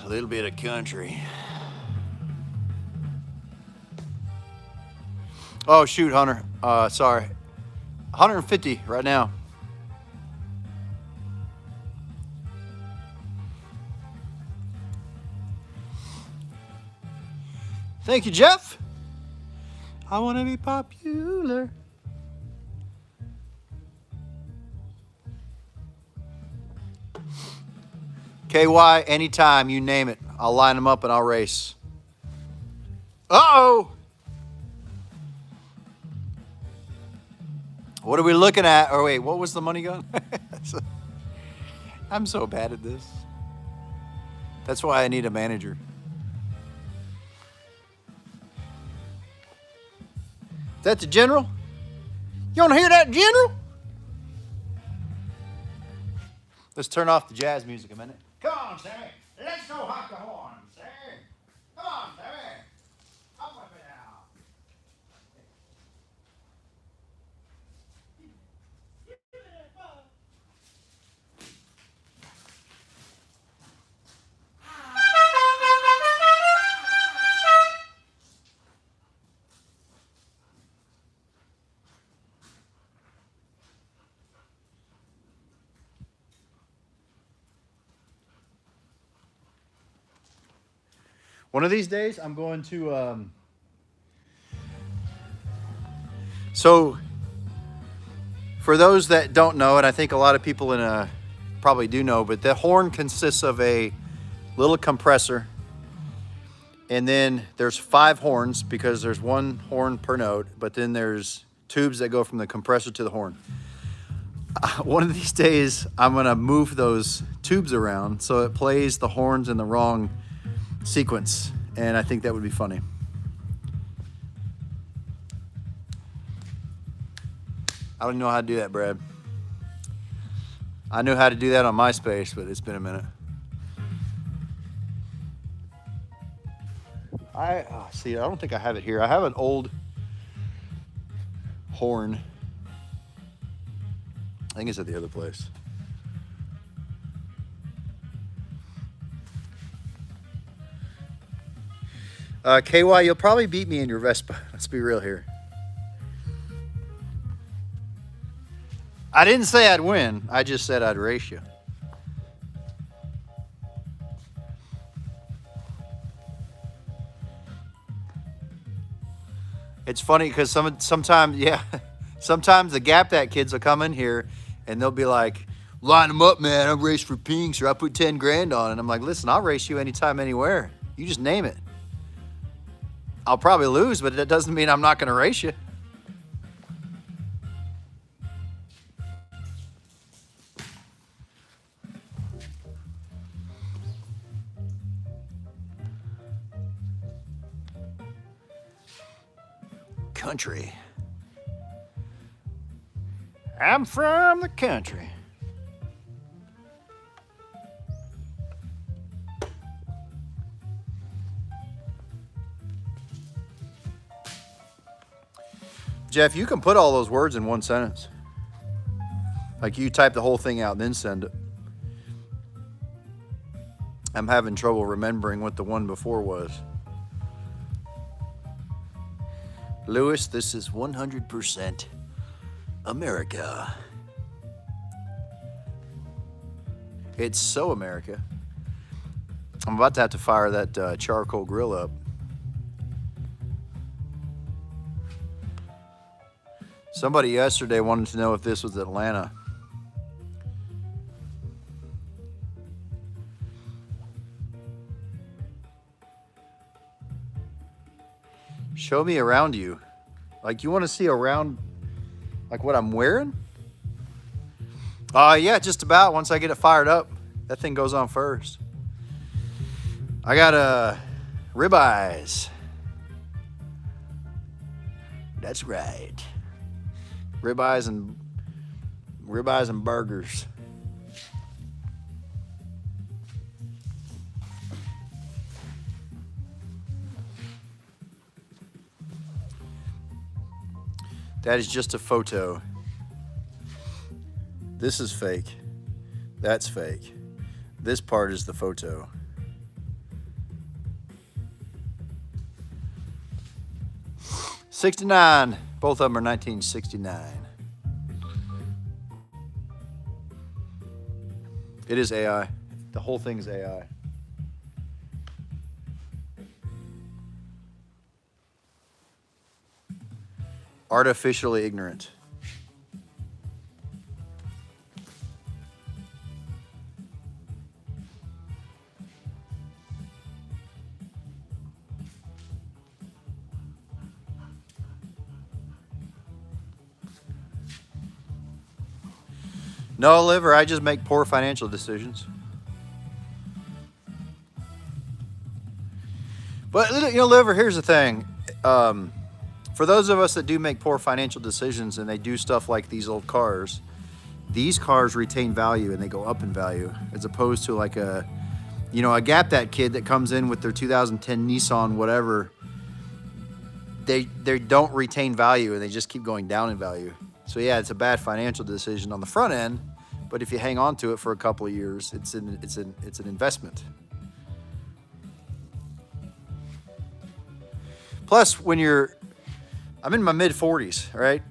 A little bit of country. Oh shoot, Hunter. Sorry. 150 right now. Thank you, Jeff. I want to be popular. KY, anytime, you name it. I'll line them up and I'll race. Uh-oh! What are we looking at? Oh, wait, what was the money gun? I'm so bad at this. That's why I need a manager. Is that the general? You want to hear that, general? Let's turn off the jazz music a minute. Come on, Sammy. Let's go honk the horn, Sammy. Come on, Sammy. Up with it now. One of these days, I'm going to. So, for those that don't know, and I think a lot of people probably do know, but the horn consists of a little compressor, and then there's 5 horns because there's 1 horn per note, but then there's tubes that go from the compressor to the horn. One of these days, I'm gonna move those tubes around so it plays the horns in the wrong sequence, and I think that would be funny. I don't know how to do that, Brad. I knew how to do that on MySpace, but it's been a minute. See, I don't think I have it here. I have an old horn. I think it's at the other place. KY, you'll probably beat me in your Vespa. Let's be real here. I didn't say I'd win. I just said I'd race you. It's funny because sometimes the Gap That kids will come in here and they'll be like, line them up, man. I race for pinks or I put 10 grand on it. And I'm like, listen, I'll race you anytime, anywhere. You just name it. I'll probably lose, but that doesn't mean I'm not going to race you. Country. I'm from the country. Jeff, you can put all those words in one sentence. Like you type the whole thing out and then send it. I'm having trouble remembering what the one before was. Lewis, this is 100% America. It's so America. I'm about to have to fire that charcoal grill up. Somebody yesterday wanted to know if this was Atlanta. Show me around you. Like, you want to see around, like, what I'm wearing? Yeah, just about. Once I get it fired up, that thing goes on first. I got ribeyes. That's right. Ribeyes and burgers. That is just a photo. This is fake. That's fake. This part is the photo. '69. Both of them are 1969. It is AI. The whole thing's AI. Artificially ignorant. No, Liver, I just make poor financial decisions. But, you know, Liver, here's the thing. For those of us that do make poor financial decisions and they do stuff like these old cars, these cars retain value and they go up in value, as opposed to like a Gap That kid that comes in with their 2010 Nissan whatever. They don't retain value and they just keep going down in value. So yeah, it's a bad financial decision on the front end, but if you hang on to it for a couple of years, it's an investment. Plus, I'm in my mid 40s, right?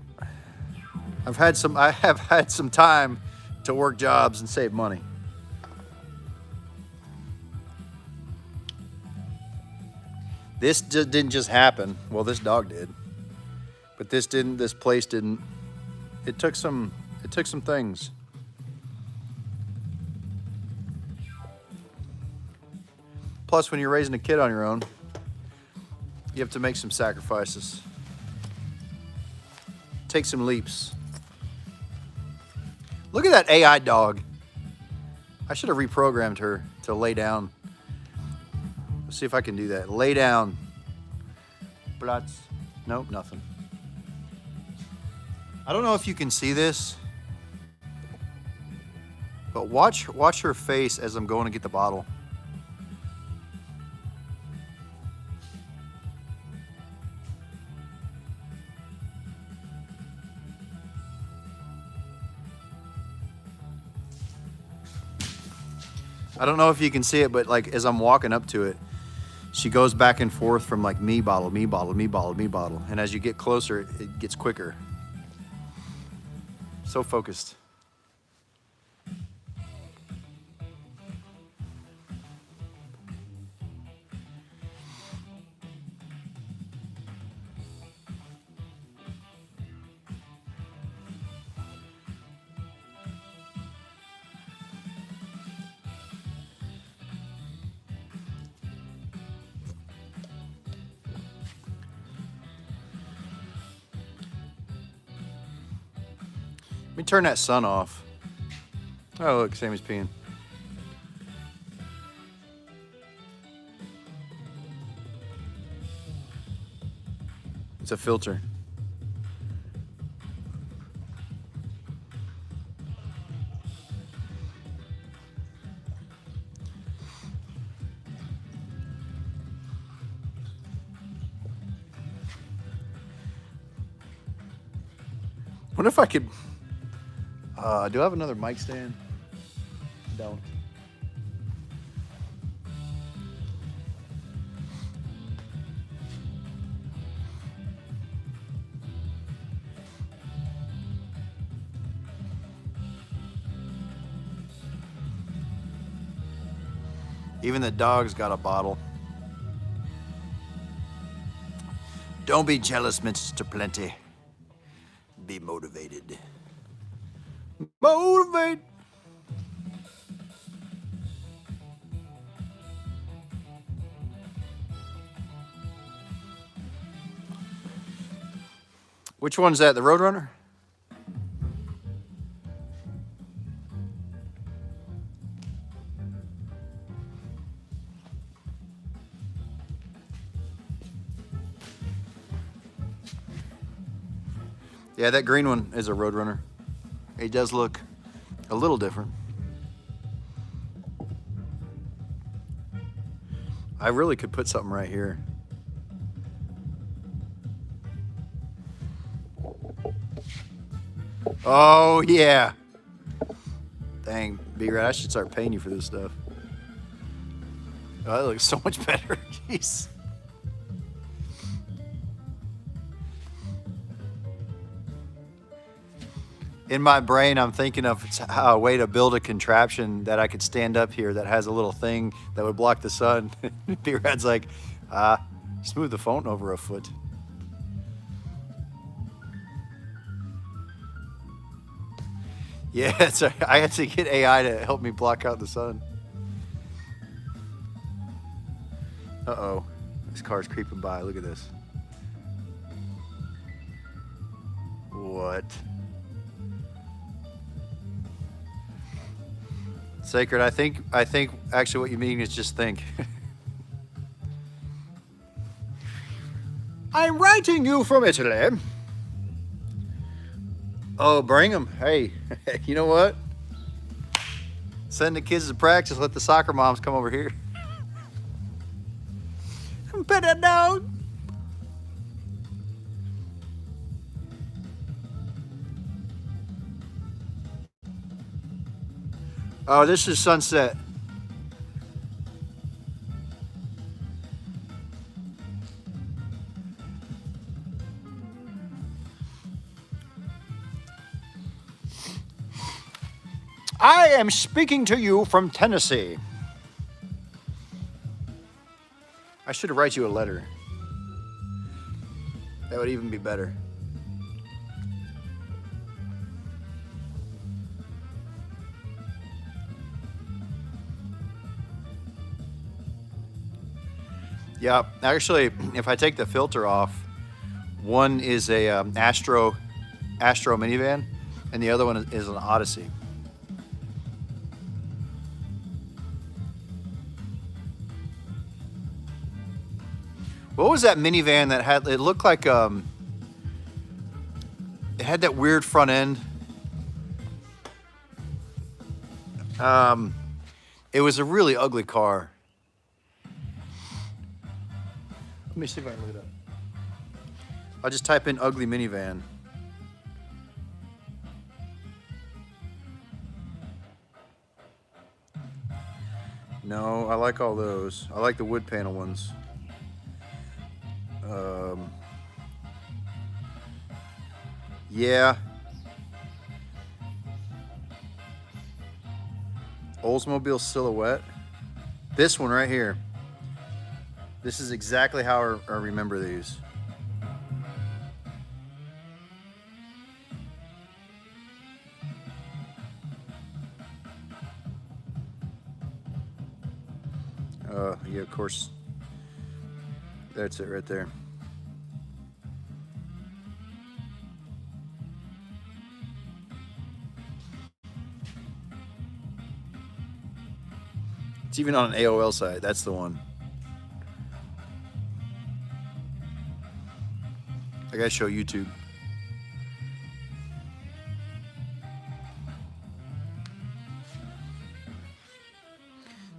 I have had some time to work jobs and save money. This didn't just happen. Well, this dog did, but this didn't. This place didn't. It took some things. Plus, when you're raising a kid on your own, you have to make some sacrifices. Take some leaps. Look at that AI dog. I should have reprogrammed her to lay down. Let's see if I can do that. Lay down. Platz. Nope, nothing. I don't know if you can see this, but watch her face as I'm going to get the bottle. I don't know if you can see it, but like as I'm walking up to it, she goes back and forth from like me bottle, me bottle, me bottle, me bottle. And as you get closer, it gets quicker. So focused. Let me turn that sun off. Oh, look, Sammy's peeing. It's a filter. Wonder if I could. Do I have another mic stand? Don't. Even the dog's got a bottle. Don't be jealous, Mr. Plenty. Be motivated. Motivate. Which one's that? The Roadrunner? Yeah, that green one is a Roadrunner. It does look a little different. I really could put something right here. Oh, yeah. Dang, B-Rat, I should start paying you for this stuff. Oh, that looks so much better. Jeez. In my brain, I'm thinking of a way to build a contraption that I could stand up here that has a little thing that would block the sun. B-Rad's like, just move the phone over a foot. Yeah, I had to get AI to help me block out the sun. Uh-oh, this car's creeping by. Look at this. What? Sacred, I think actually what you mean is just think. I'm writing you from Italy. Oh, bring them. Hey, you know what? Send the kids to practice. Let the soccer moms come over here. Put it down. Oh, this is sunset. I am speaking to you from Tennessee. I should write you a letter. That would even be better. Yeah, actually, if I take the filter off, one is a Astro minivan, and the other one is an Odyssey. What was that minivan that had? It looked like it had that weird front end. It was a really ugly car. Let me see if I can look it up. I'll just type in ugly minivan. No, I like all those. I like the wood panel ones. Yeah. Oldsmobile Silhouette. This one right here. This is exactly how I remember these. Yeah, of course. That's it right there. It's even on an AOL site. That's the one. I gotta show YouTube.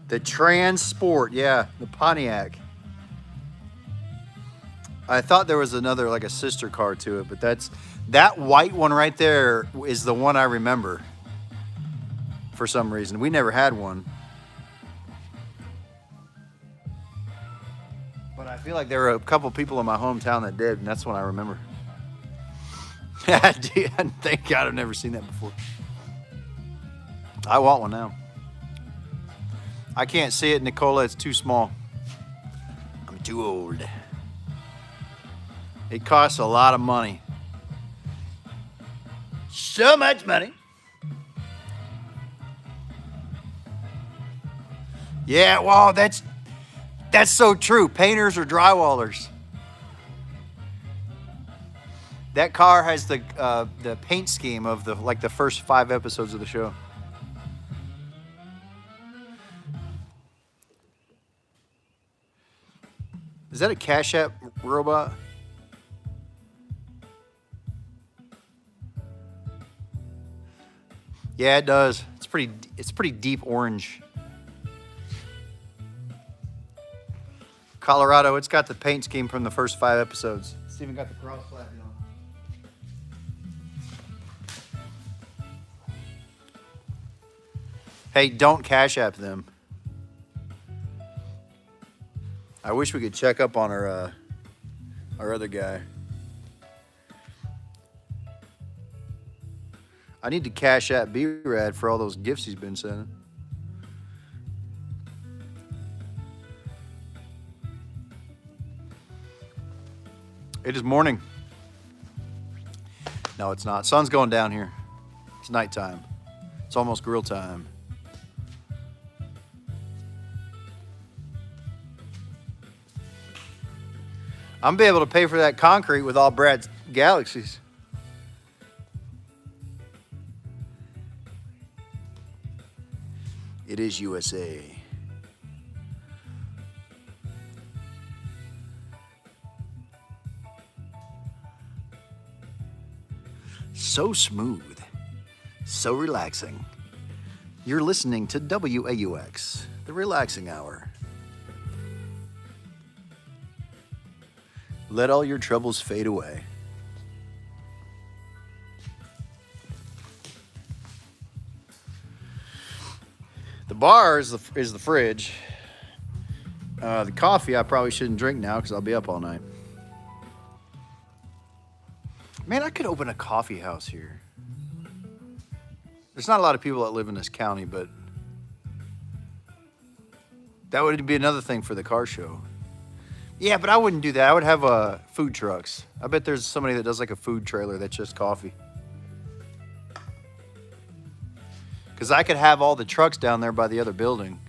The Transport, yeah, the Pontiac. I thought there was another, like a sister car to it, but that white one right there is the one I remember. For some reason, we never had one. But I feel like there were a couple people in my hometown that did, and that's what I remember. Thank God I've never seen that before. I want one now. I can't see it, Nicola. It's too small. I'm too old. It costs a lot of money. So much money. Yeah, well, that's so true. Painters or drywallers. That car has the paint scheme of the first 5 episodes of the show. Is that a Cash App robot? Yeah, it does. It's pretty deep orange. Colorado, it's got the paint scheme from the first 5 episodes. It's even got the cross flapping on. Hey, don't Cash App them. I wish we could check up on our other guy. I need to Cash App B-Rad for all those gifts he's been sending. It is morning. No, it's not. Sun's going down here. It's nighttime. It's almost grill time. I'm be able to pay for that concrete with all Brad's Galaxies. It is USA. So smooth, so relaxing. You're listening to WAUX, the Relaxing Hour. Let all your troubles fade away. The bar is the fridge. The coffee I probably shouldn't drink now because I'll be up all night. Man, I could open a coffee house here. There's not a lot of people that live in this county, but that would be another thing for the car show. Yeah, but I wouldn't do that. I would have food trucks. I bet there's somebody that does like a food trailer that's just coffee. Because I could have all the trucks down there by the other building.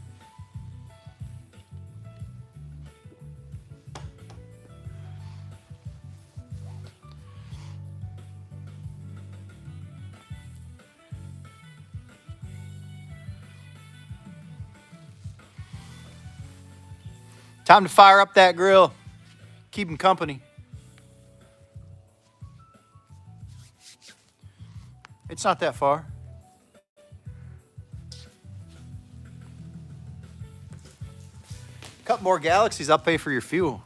Time to fire up that grill. Keep them company. It's not that far. Couple more galaxies, I'll pay for your fuel.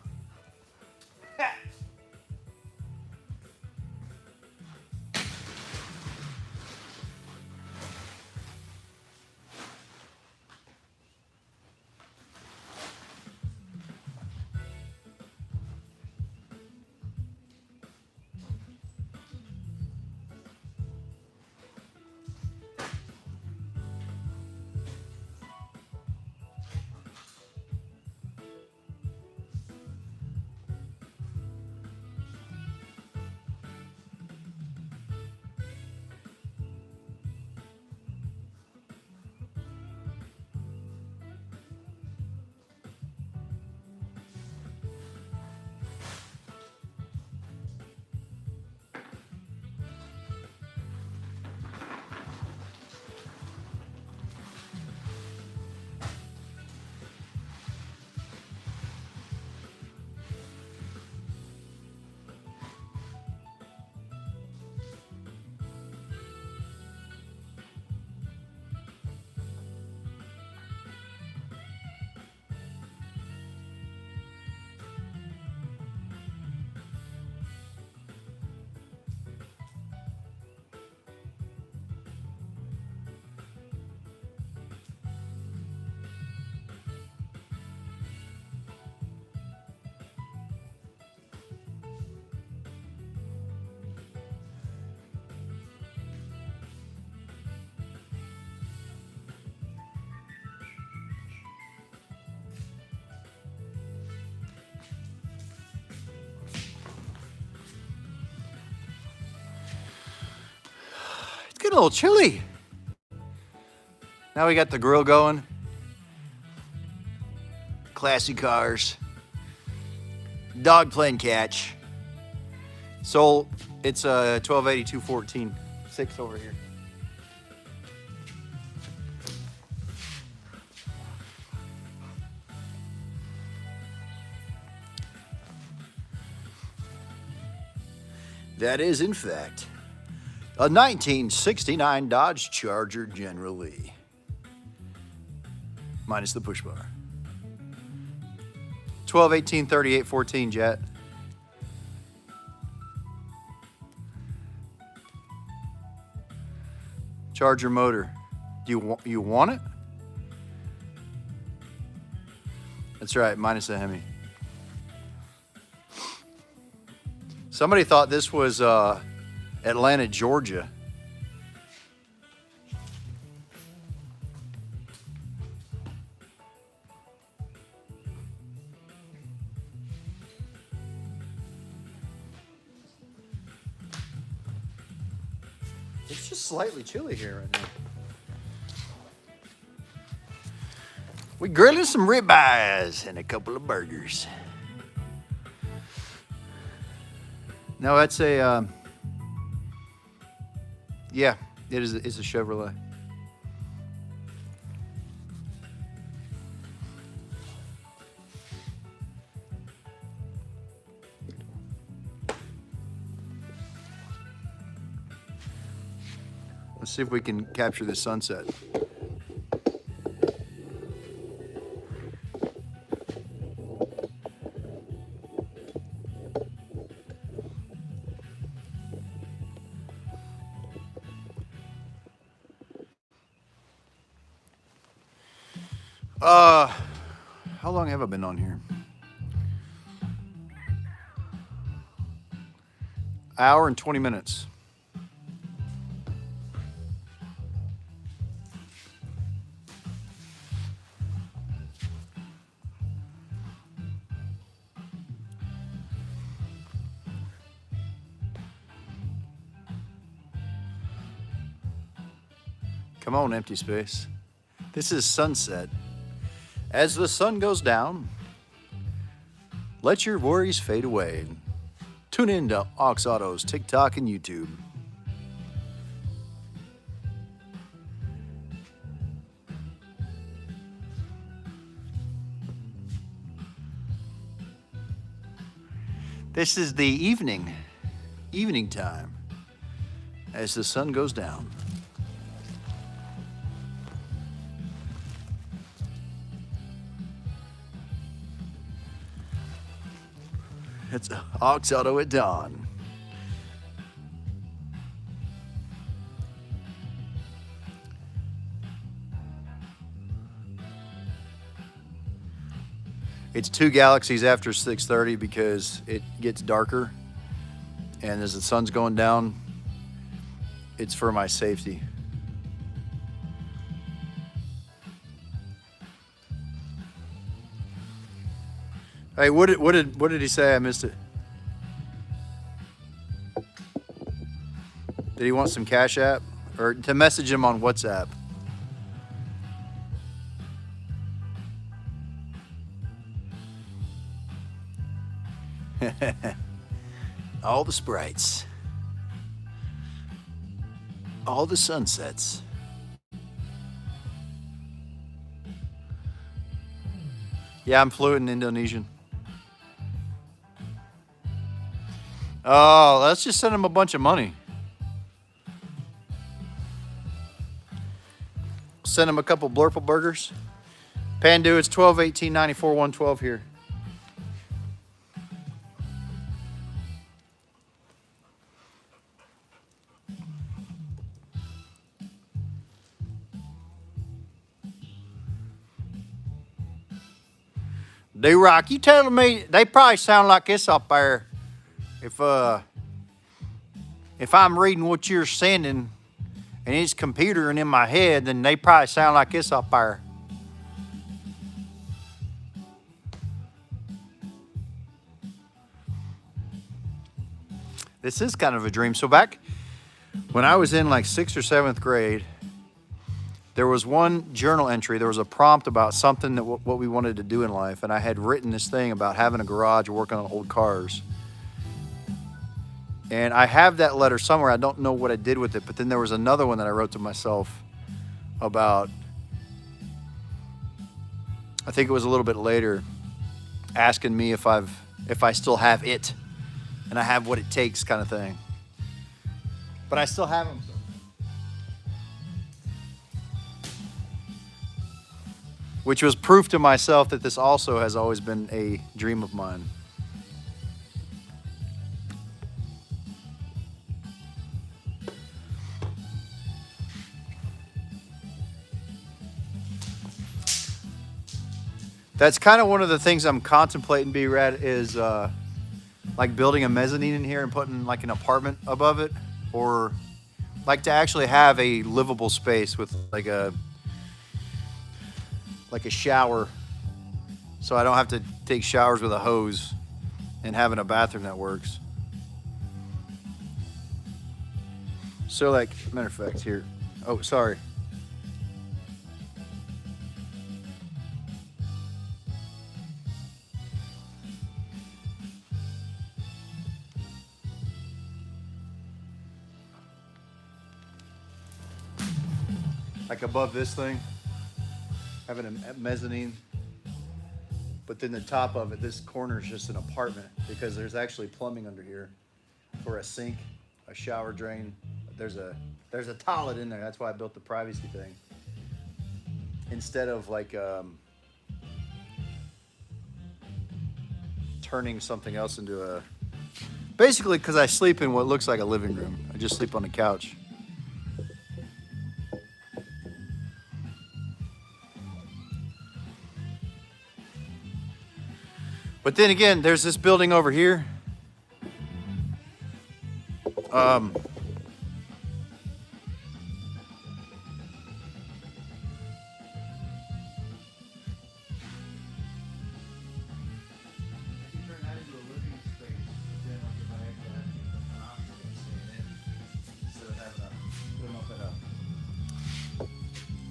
It's getting a little chilly. Now we got the grill going. Classy cars. Dog playing catch. So it's a 1280 6 over here. That is, in fact, a 1969 Dodge Charger General Lee. Minus the push bar. 1218 3814 jet. Charger motor. Do you want it? That's right, minus the Hemi. Somebody thought this was Atlanta, Georgia. It's just slightly chilly here right now. We grilling some ribeyes and a couple of burgers. No, that's a, yeah, it's a Chevrolet. Let's see if we can capture the sunset. How long have I been on here? Hour and 20 minutes. Come on, empty space. This is sunset. As the sun goes down, let your worries fade away. Tune in to AuxAuto's TikTok and YouTube. This is the evening time, as the sun goes down. It's AuxAuto at dawn. It's 2 galaxies after 6:30 because it gets darker, and as the sun's going down, it's for my safety. Hey, what did he say? I missed it. Did he want some Cash App or to message him on WhatsApp? All the sprites, all the sunsets. Yeah, I'm fluent in Indonesian. Oh, let's just send him a bunch of money. Send him a couple Blurple burgers. Pandu, it's 12, 18, 94, 112 here. D-Rock, you telling me they probably sound like this up there. If I'm reading what you're sending and it's computer and in my head, then they probably sound like this up there. This is kind of a dream. So back when I was in like 6th or 7th grade, there was one journal entry. There was a prompt about something that what we wanted to do in life. And I had written this thing about having a garage or working on old cars. And I have that letter somewhere. I don't know what I did with it. But then there was another one that I wrote to myself about, I think it was a little bit later, asking me if I still have it. And I have what it takes kind of thing. But I still have them. Which was proof to myself that this also has always been a dream of mine. That's kind of one of the things I'm contemplating, B-Rad, is like building a mezzanine in here and putting like an apartment above it, or like to actually have a livable space with like a shower, so I don't have to take showers with a hose, and having a bathroom that works. So like, matter of fact here, oh, sorry. Like above this thing, having a mezzanine, but then the top of it, this corner is just an apartment because there's actually plumbing under here for a sink, a shower drain. There's a toilet in there. That's why I built the privacy thing. Instead of like turning something else into a, basically because I sleep in what looks like a living room. I just sleep on the couch. But then again, there's this building over here.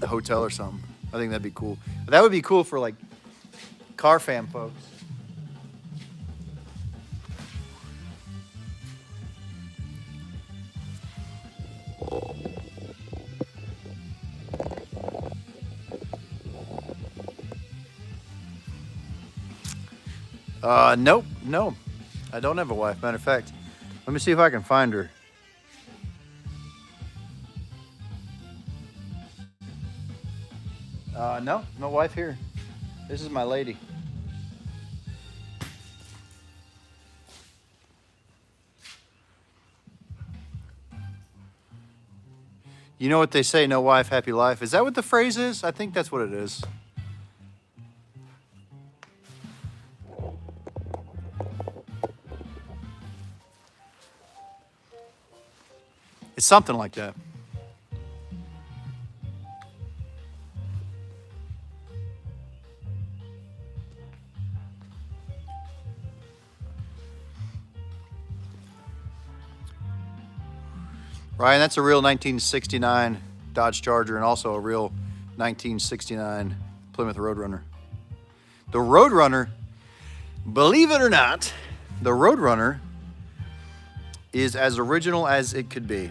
a hotel or something. I think that'd be cool. That would be cool for like car fam folks. Nope, no. I don't have a wife. Matter of fact, let me see if I can find her. No, no wife here. This is my lady. You know what they say, no wife, happy life. Is that what the phrase is? I think that's what it is. It's something like that. Ryan, that's a real 1969 Dodge Charger and also a real 1969 Plymouth Roadrunner. The Roadrunner, believe it or not, the Roadrunner is as original as it could be.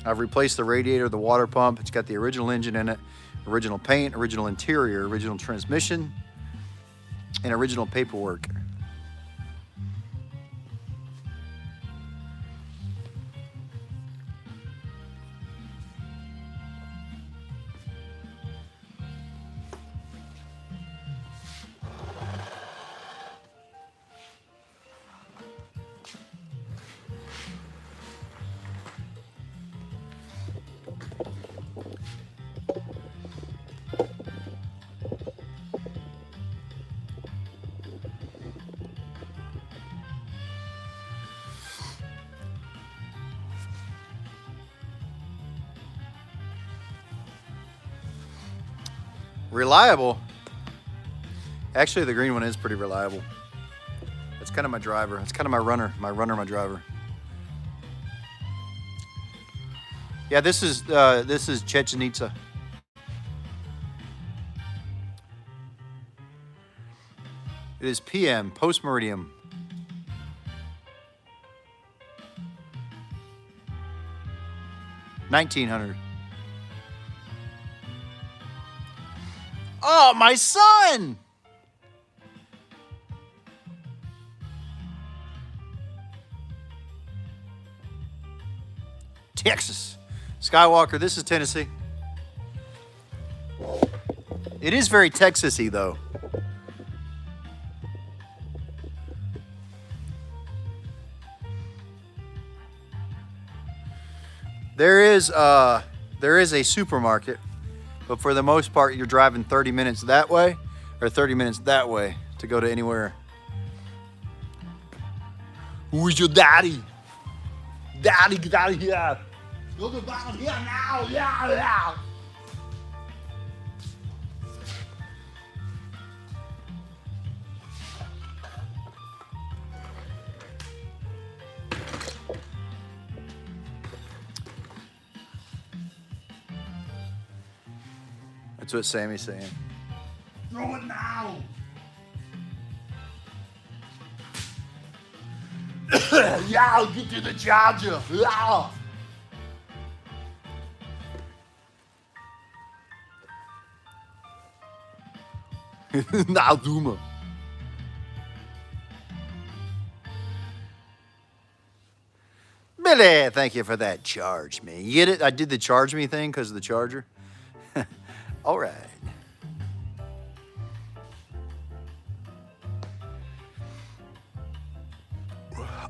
I've replaced the radiator, the water pump. It's got the original engine in it, original paint, original interior, original transmission, and original paperwork. Reliable. Actually, the green one is pretty reliable. That's kind of my driver. It's kind of my runner, my driver. Yeah, this is Chichen Itza. It is PM, post meridium. $1,900. Oh, my son! Texas. Skywalker, this is Tennessee. It is very Texas-y, though. There is a supermarket, but for the most part, you're driving 30 minutes that way or 30 minutes that way to go to anywhere. Who's your daddy? Daddy, get out of here. Go to down here now. Yeah. That's what Sammy's saying. Throw it now. Yeah, I'll get to the charger. Yeah. Now, Duma. Billy, thank you for that charge me. You get it? I did the charge me thing because of the charger. All right.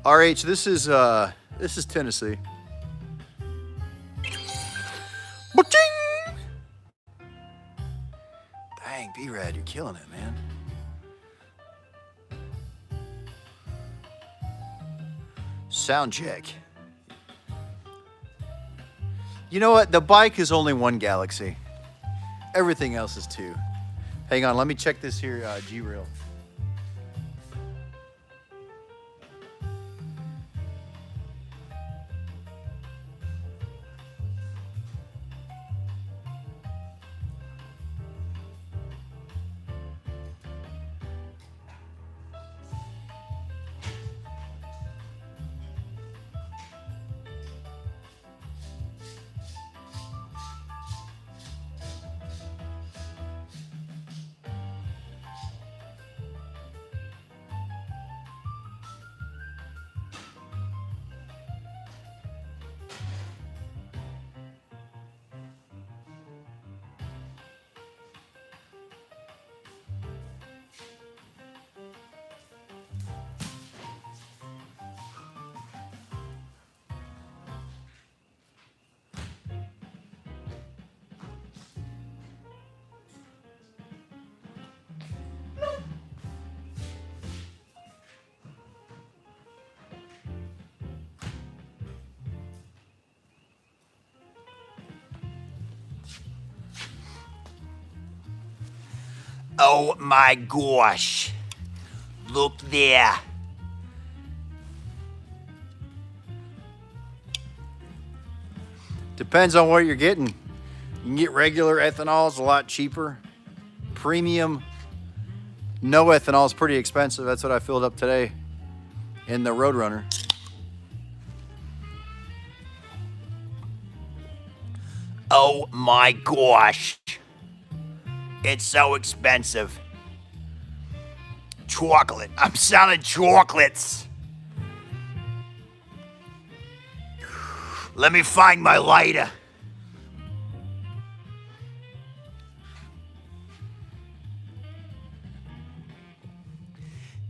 RH, this is Tennessee. Ba-ching! Dang, B-Rad, you're killing it, man. Sound check. You know what? The bike is only one galaxy. Everything else is two. Hang on, let me check this here G-Reel. Oh my gosh. Look there. Depends on what you're getting. You can get regular ethanol, it's a lot cheaper. Premium, no ethanol is pretty expensive. That's what I filled up today in the Roadrunner. Oh my gosh. It's so expensive. Chocolate. I'm selling chocolates. Let me find my lighter.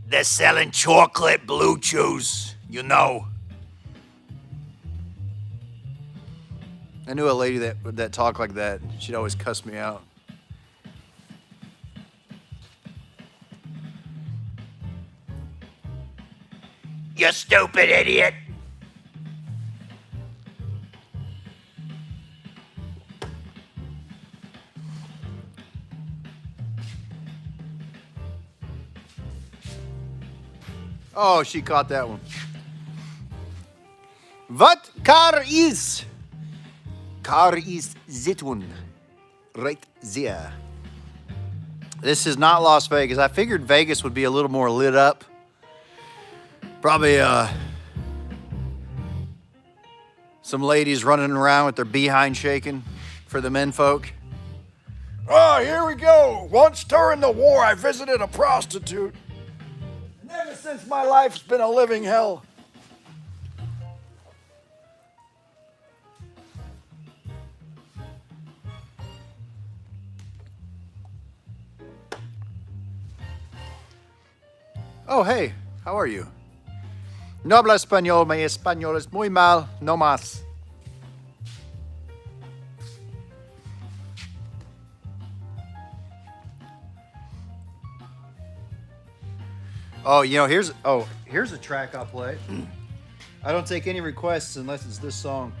They're selling chocolate blue chews, you know. I knew a lady that talked like that. She'd always cuss me out. You stupid idiot. Oh, she caught that one. What car is? Car is that one. Right there. This is not Las Vegas. I figured Vegas would be a little more lit up. Probably some ladies running around with their behind shaking for the men folk. Oh, here we go. Once during the war, I visited a prostitute. And ever since, my life's been a living hell. Oh, hey, how are you? No habla español, mi español es muy mal, no más. Oh, you know, here's a track I'll play. I don't take any requests unless it's this song.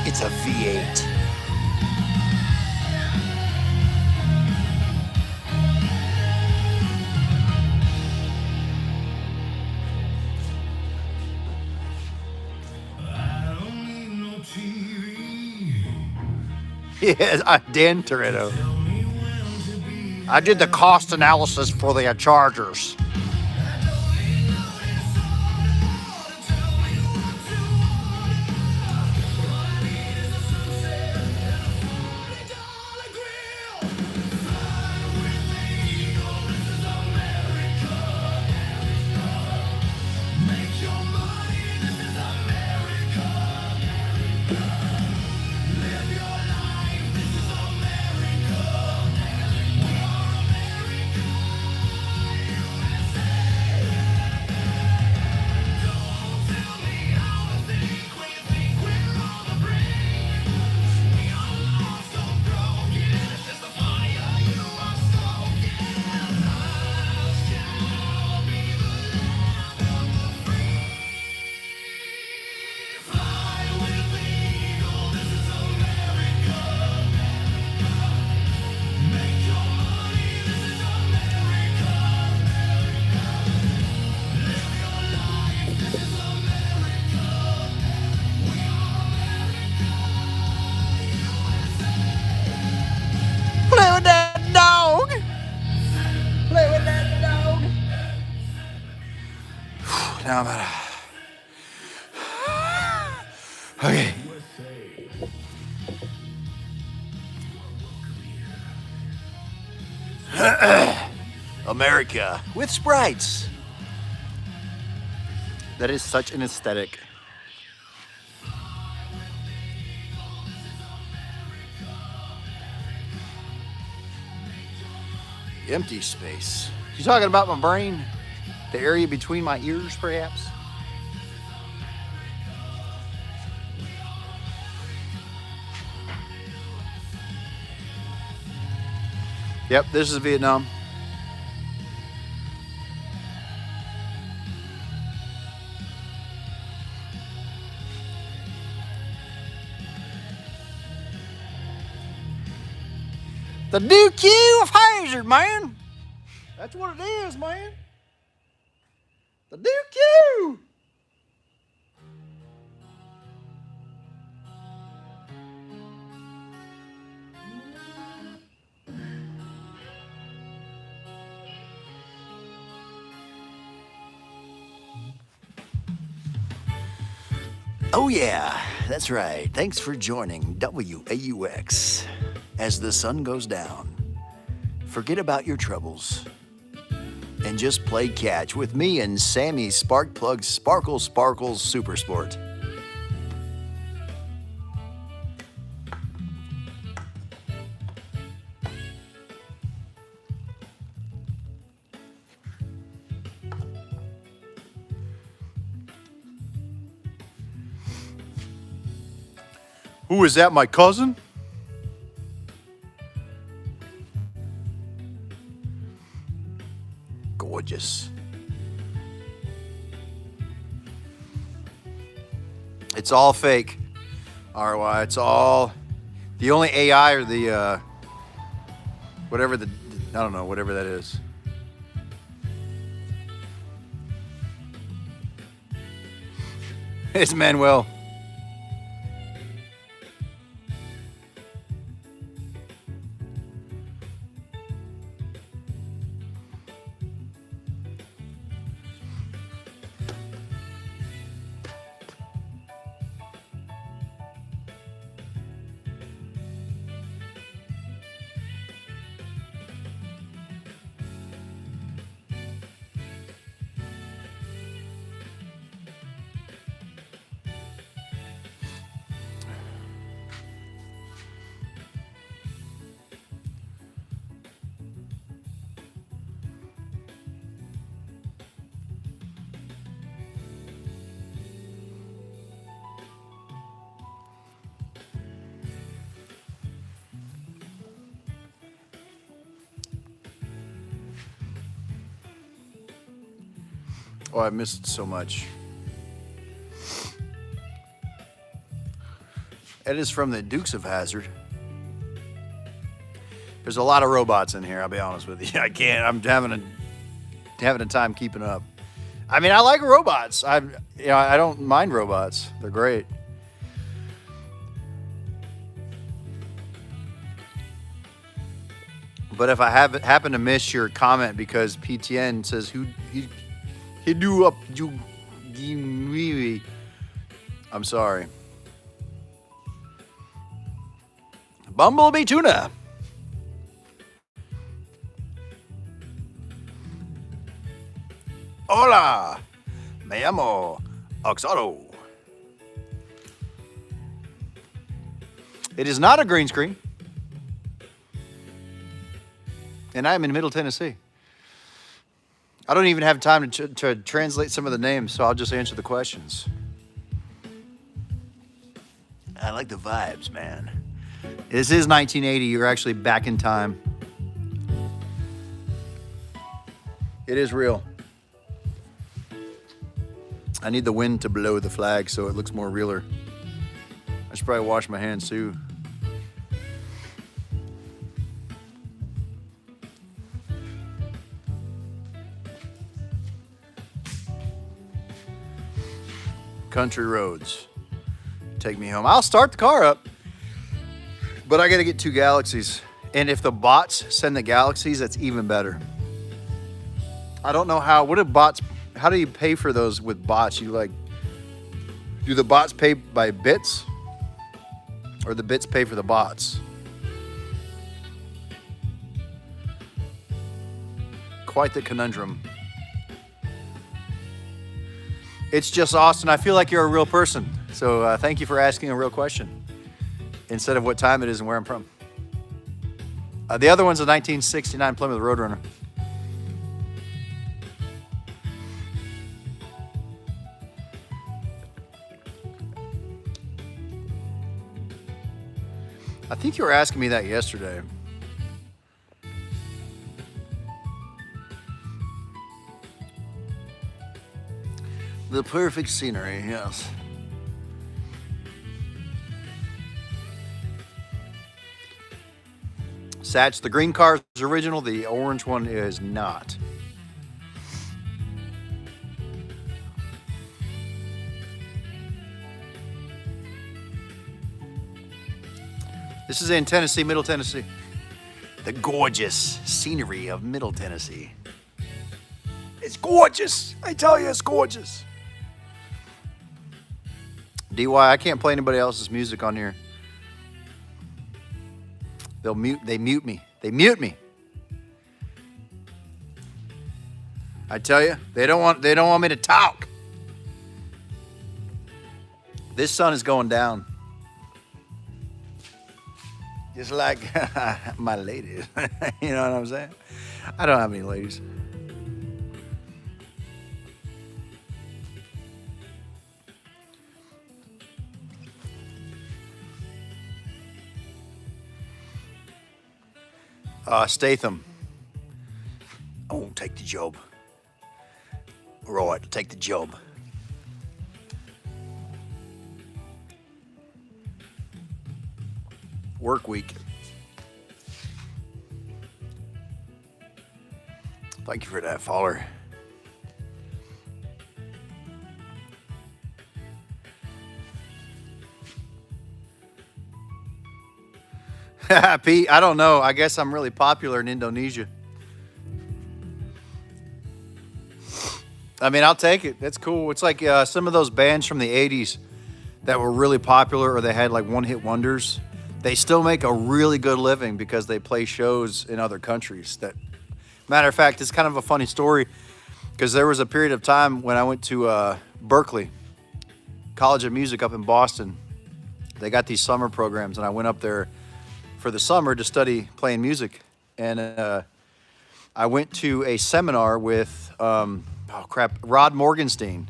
It's a V8. Yeah, Dan Toretto. I did the cost analysis for the Chargers. Play with that dog. Play with that dog. Now I'm out of... Okay. America with sprites. That is such an aesthetic. Empty space. You talking about my brain? The area between my ears, perhaps? Yep, this is Vietnam. The Duke of Hazard, man. That's what it is, man. The Duke. Oh yeah, that's right. Thanks for joining WAUX. As the sun goes down, forget about your troubles and just play catch with me and Sammy Sparkplug Sparkles Super Sport. Who is that, my cousin? Gorgeous. It's all fake, RY. It's all the only AI or the whatever the I don't know, whatever that is. It's Manuel. Oh, I missed so much. It is from the Dukes of Hazzard. There's a lot of robots in here, I'll be honest with you. I can't, I'm having a time keeping up. I mean, I like robots. I don't mind robots. They're great. But if I happen to miss your comment because PTN says he do up you, I'm sorry. Bumblebee Tuna. Hola, me llamo AuxAuto. It is not a green screen. And I am in Middle Tennessee. I don't even have time to translate some of the names, so I'll just answer the questions. I like the vibes, man. This is 1980. You're actually back in time. It is real. I need the wind to blow the flag so it looks more realer. I should probably wash my hands too. Country roads. Take me home. I'll start the car up, but I got to get 2 galaxies. And if the bots send the galaxies, that's even better. I don't know how. What do bots? How do you pay for those with bots? Do the bots pay by bits, or the bits pay for the bots? Quite the conundrum. It's just Austin. I feel like you're a real person. So thank you for asking a real question instead of what time it is and where I'm from. The other one's a 1969 Plymouth Roadrunner. I think you were asking me that yesterday. The perfect scenery, yes. Satch, the green car is original, the orange one is not. This is in Tennessee, Middle Tennessee. The gorgeous scenery of Middle Tennessee. It's gorgeous. I tell you, it's gorgeous. DY, I can't play anybody else's music on here. They mute me. They mute me. I tell you, they don't want me to talk. This sun is going down. Just like my ladies. You know what I'm saying? I don't have any ladies. Statham. I won't take the job. Right, take the job. Work week. Thank you for that, Fowler. Pete, I don't know. I guess I'm really popular in Indonesia. I mean, I'll take it. That's cool. It's like some of those bands from the 80s that were really popular or they had like one-hit wonders. They still make a really good living because they play shows in other countries. Matter of fact, it's kind of a funny story because there was a period of time when I went to Berkeley, College of Music up in Boston. They got these summer programs, and I went up there for the summer to study playing music. And I went to a seminar with, Rod Morgenstein.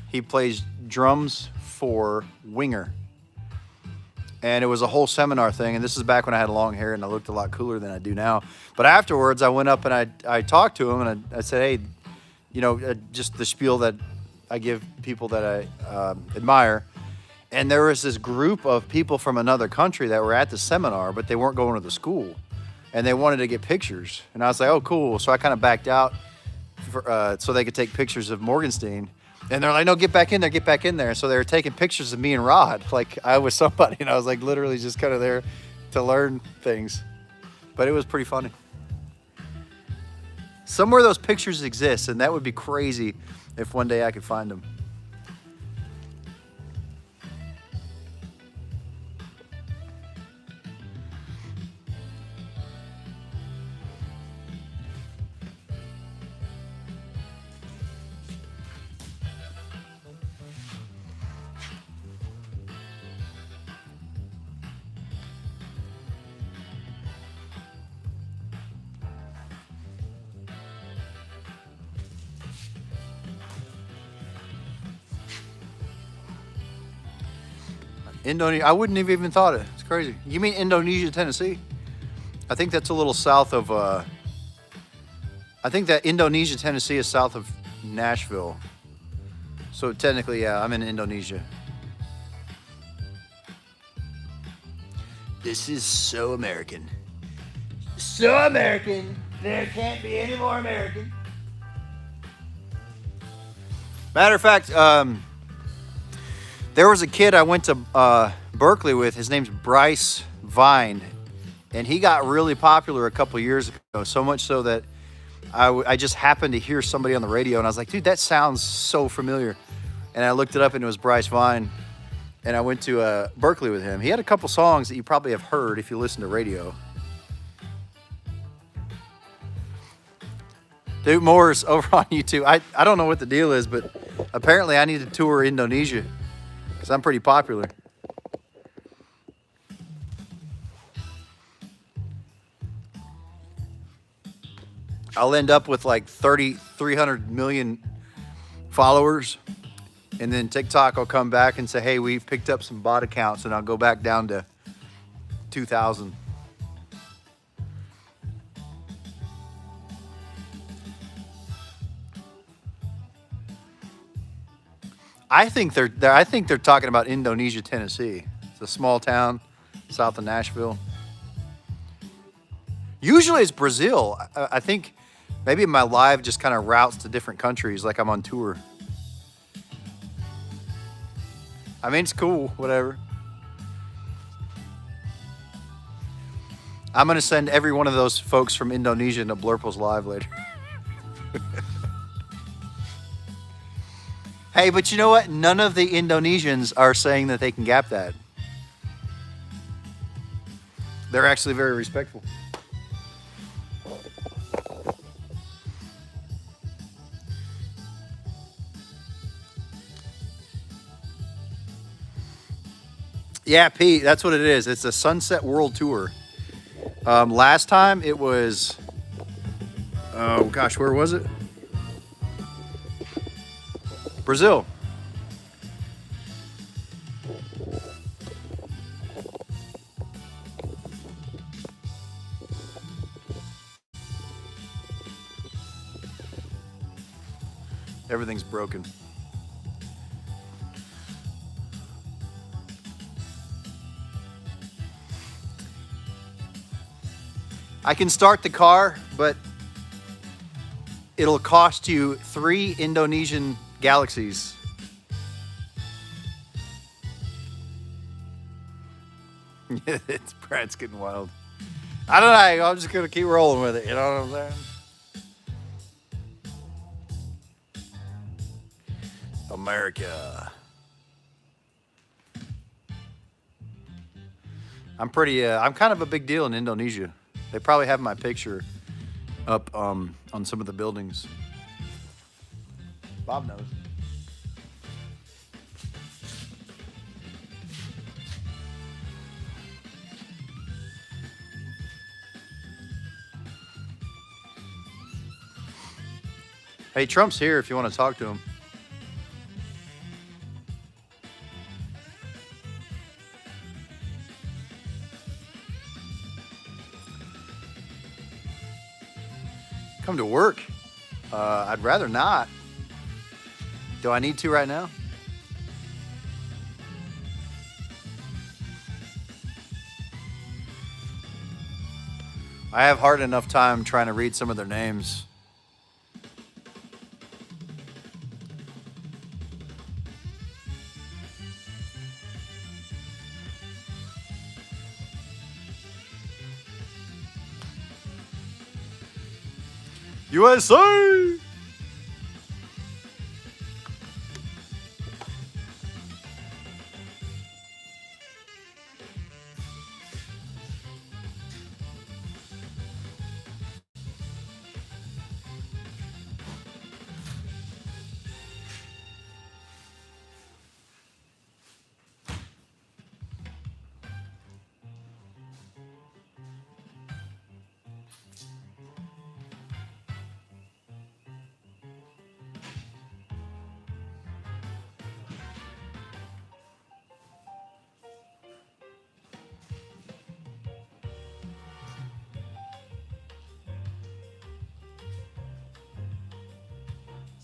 He plays drums for Winger. And it was a whole seminar thing. And this is back when I had long hair and I looked a lot cooler than I do now. But afterwards, I went up and I talked to him and I said, hey, you know, just the spiel that I give people that I admire. And there was this group of people from another country that were at the seminar, but they weren't going to the school. And they wanted to get pictures. And I was like, oh, cool. So I kind of backed out so they could take pictures of Morgenstein. And they're like, no, get back in there, get back in there. So they were taking pictures of me and Rod, like I was somebody. And I was like literally just kind of there to learn things. But it was pretty funny. Somewhere those pictures exist, and that would be crazy if one day I could find them. Indonesia, I wouldn't have even thought it. It's crazy. You mean Indonesia, Tennessee? I think that's a little south of, I think that Indonesia, Tennessee is south of Nashville. So technically, yeah, I'm in Indonesia. This is so American. So American. There can't be any more American. Matter of fact, there was a kid I went to Berkeley with. His name's Bryce Vine, and he got really popular a couple years ago, so much so that I just happened to hear somebody on the radio, and I was like, dude, that sounds so familiar. And I looked it up, and it was Bryce Vine, and I went to Berkeley with him. He had a couple songs that you probably have heard if you listen to radio. Dude Moore's over on YouTube. I don't know what the deal is, but apparently I need to tour Indonesia. Because I'm pretty popular. I'll end up with like 300 million followers. And then TikTok will come back and say, hey, we've picked up some bot accounts, and I'll go back down to 2,000. I think they're talking about Indonesia, Tennessee. It's a small town south of Nashville. Usually it's Brazil. I think maybe my live just kind of routes to different countries like I'm on tour. I mean, it's cool, whatever. I'm going to send every one of those folks from Indonesia into Blurple's Live later. Hey, but you know what? None of the Indonesians are saying that they can gap that. They're actually very respectful. Yeah, Pete, that's what it is. It's a Sunset World Tour. Last time it was, oh gosh, where was it? Brazil. Everything's broken. I can start the car, but it'll cost you 3 Indonesian galaxies. Brad's getting wild. I don't know. I'm just gonna keep rolling with it. You know what I'm saying? America. I'm kind of a big deal in Indonesia. They probably have my picture up on some of the buildings. Bob knows. Hey, Trump's here if you want to talk to him. Come to work? I'd rather not. Do I need to right now? I have hard enough time trying to read some of their names. USA!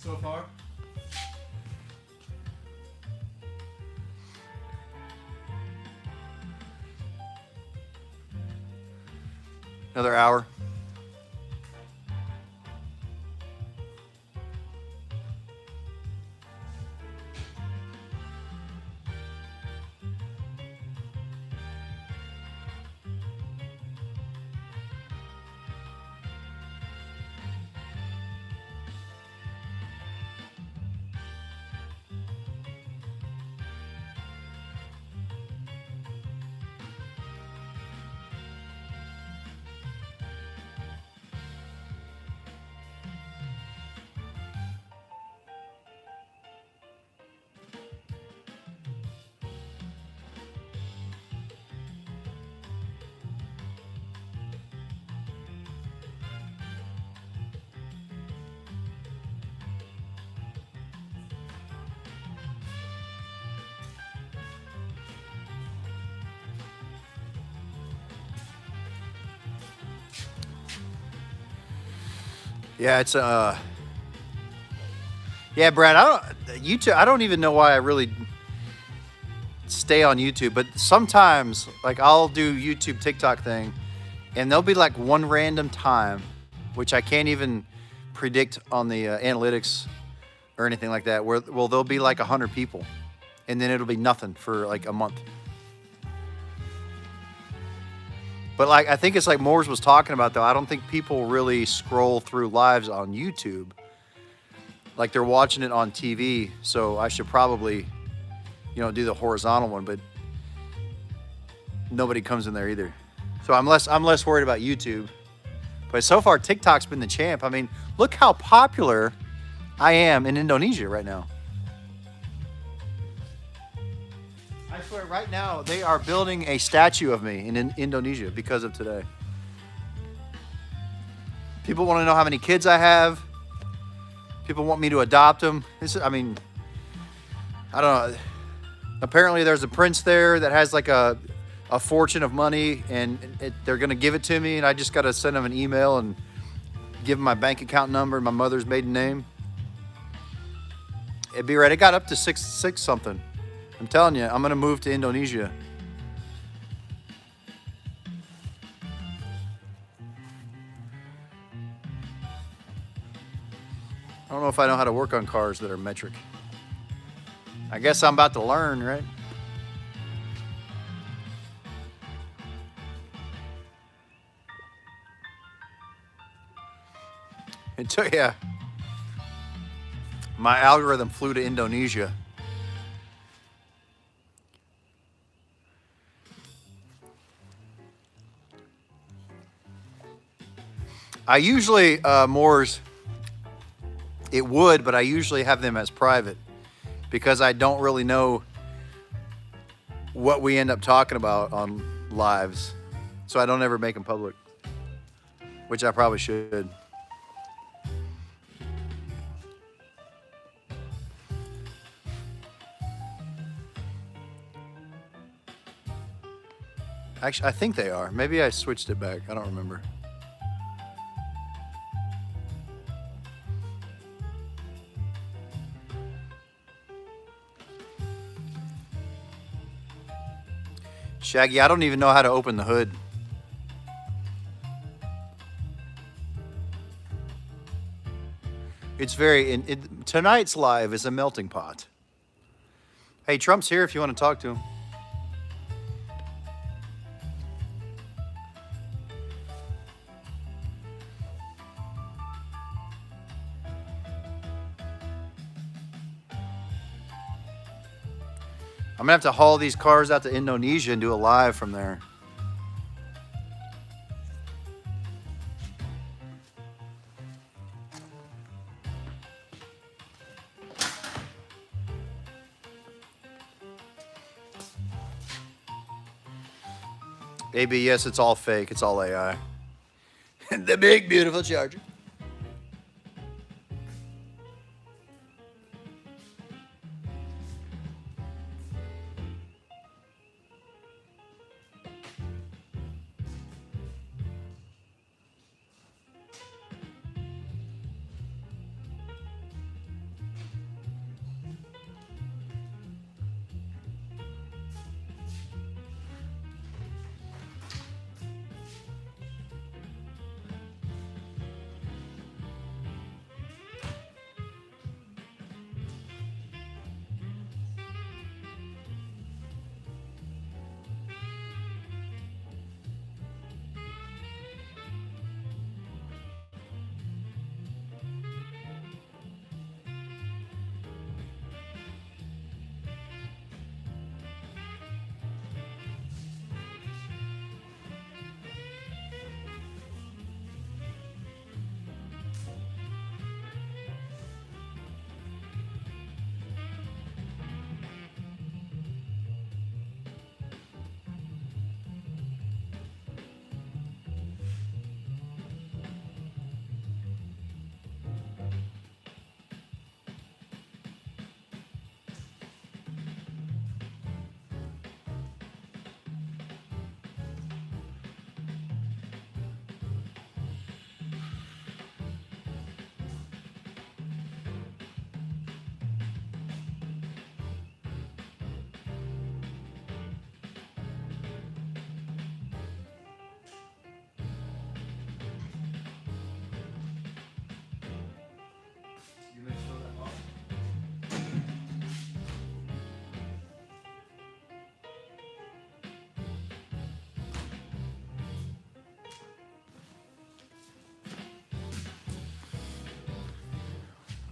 So far? Another hour. Yeah, it's yeah, Brad. I don't even know why I really stay on YouTube, but sometimes like I'll do YouTube TikTok thing, and there'll be like one random time, which I can't even predict on the analytics or anything like that, where well there'll be like 100 people, and then it'll be nothing for like a month. But like I think it's like Moores was talking about though. I don't think people really scroll through lives on YouTube. Like they're watching it on TV, so I should probably, do the horizontal one, but nobody comes in there either. So I'm less worried about YouTube. But so far TikTok's been the champ. I mean, look how popular I am in Indonesia right now. I swear right now they are building a statue of me in Indonesia because of today. People want to know how many kids I have. People want me to adopt them. I don't know. Apparently there's a prince there that has like a fortune of money, and they're going to give it to me, and I just got to send them an email and give them my bank account number and my mother's maiden name. It'd be right. It got up to six something. I'm telling you, I'm going to move to Indonesia. I don't know if I know how to work on cars that are metric. I guess I'm about to learn, right? Yeah. My algorithm flew to Indonesia. I usually, Moores, it would, but I usually have them as private because I don't really know what we end up talking about on lives. So I don't ever make them public, which I probably should. Actually, I think they are. Maybe I switched it back. I don't remember. Shaggy, I don't even know how to open the hood. It's tonight's live is a melting pot. Hey, Trump's here if you want to talk to him. I'm gonna have to haul these cars out to Indonesia and do a live from there. AB, yes, it's all fake. It's all AI. The big, beautiful Charger.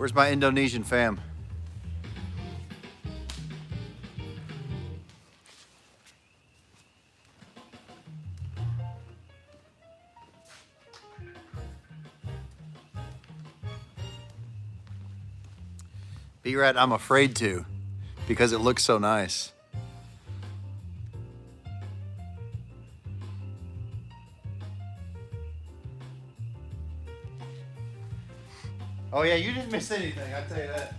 Where's my Indonesian fam? B-Rat, I'm afraid to, because it looks so nice. Oh yeah, you didn't miss anything, I tell you that.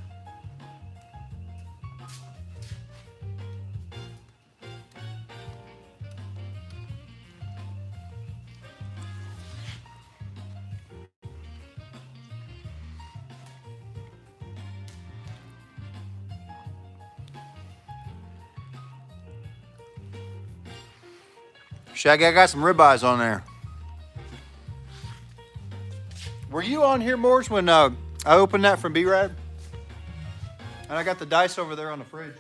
Shaggy, I got some ribeyes on there. Were you on here, Morris, when I opened that from B-Rad? And I got the dice over there on the fridge.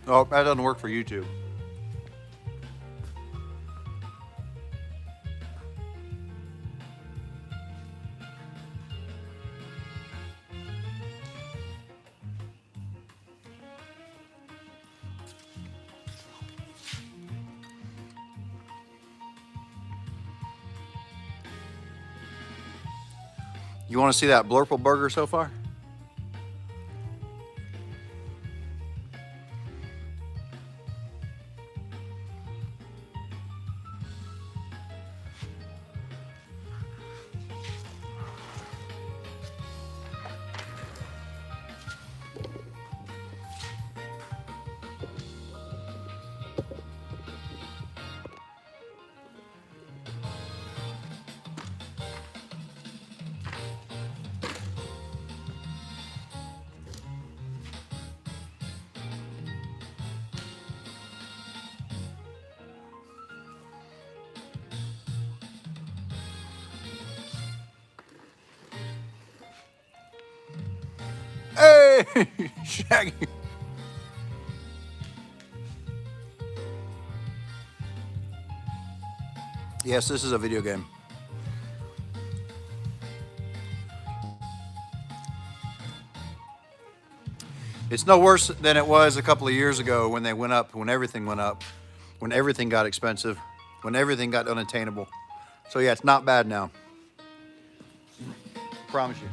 Oh, that doesn't work for YouTube. You want to see that Blurple burger so far? Hey, Shaggy. Yes, this is a video game. It's no worse than it was a couple of years ago when they went up, when everything went up, when everything got expensive, when everything got unattainable. So yeah, it's not bad now. I promise you.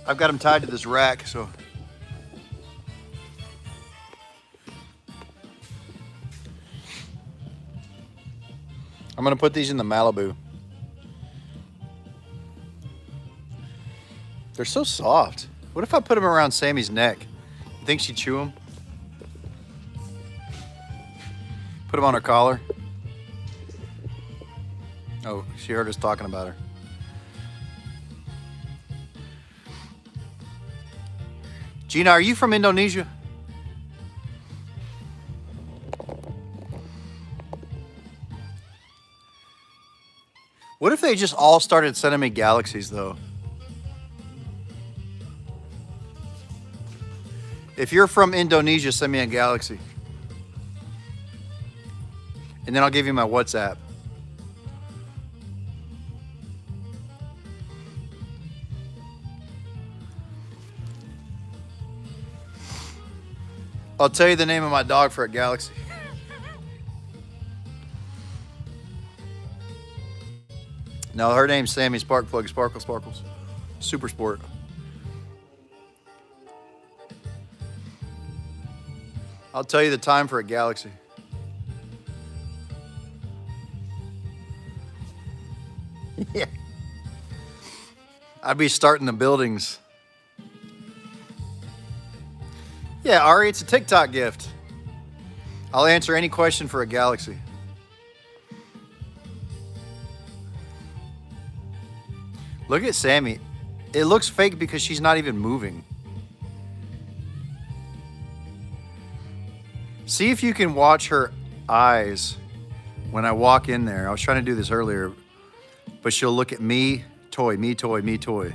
I've got them tied to this rack, so. I'm gonna put these in the Malibu. They're so soft. What if I put them around Sammy's neck? You think she'd chew them? Put them on her collar. Oh, she heard us talking about her. Gina, are you from Indonesia? What if they just all started sending me galaxies, though? If you're from Indonesia, send me a galaxy. And then I'll give you my WhatsApp. I'll tell you the name of my dog for a galaxy. No, her name's Sammy Sparkplug Sparkle Sparkles. Super Sport. I'll tell you the time for a galaxy. Yeah. I'd be starting the buildings. Yeah, Ari, it's a TikTok gift. I'll answer any question for a galaxy. Look at Sammy. It looks fake because she's not even moving. See if you can watch her eyes when I walk in there. I was trying to do this earlier, but she'll look at me, toy, me, toy, me, toy.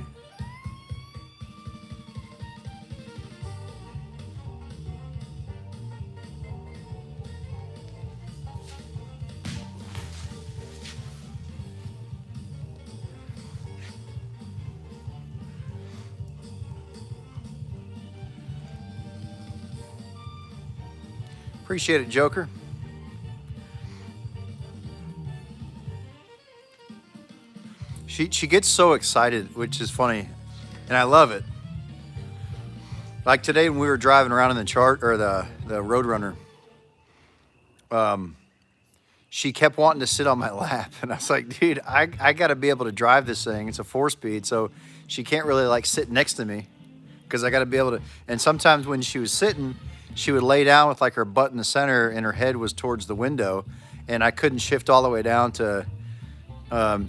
Appreciate it, Joker. She gets so excited, which is funny, and I love it. Like today when we were driving around in the the Roadrunner, she kept wanting to sit on my lap, and I was like, dude, I got to be able to drive this thing. It's a 4-speed, so she can't really like sit next to me because I got to be able to. And sometimes when she was sitting, she would lay down with like her butt in the center and her head was towards the window, and I couldn't shift all the way down to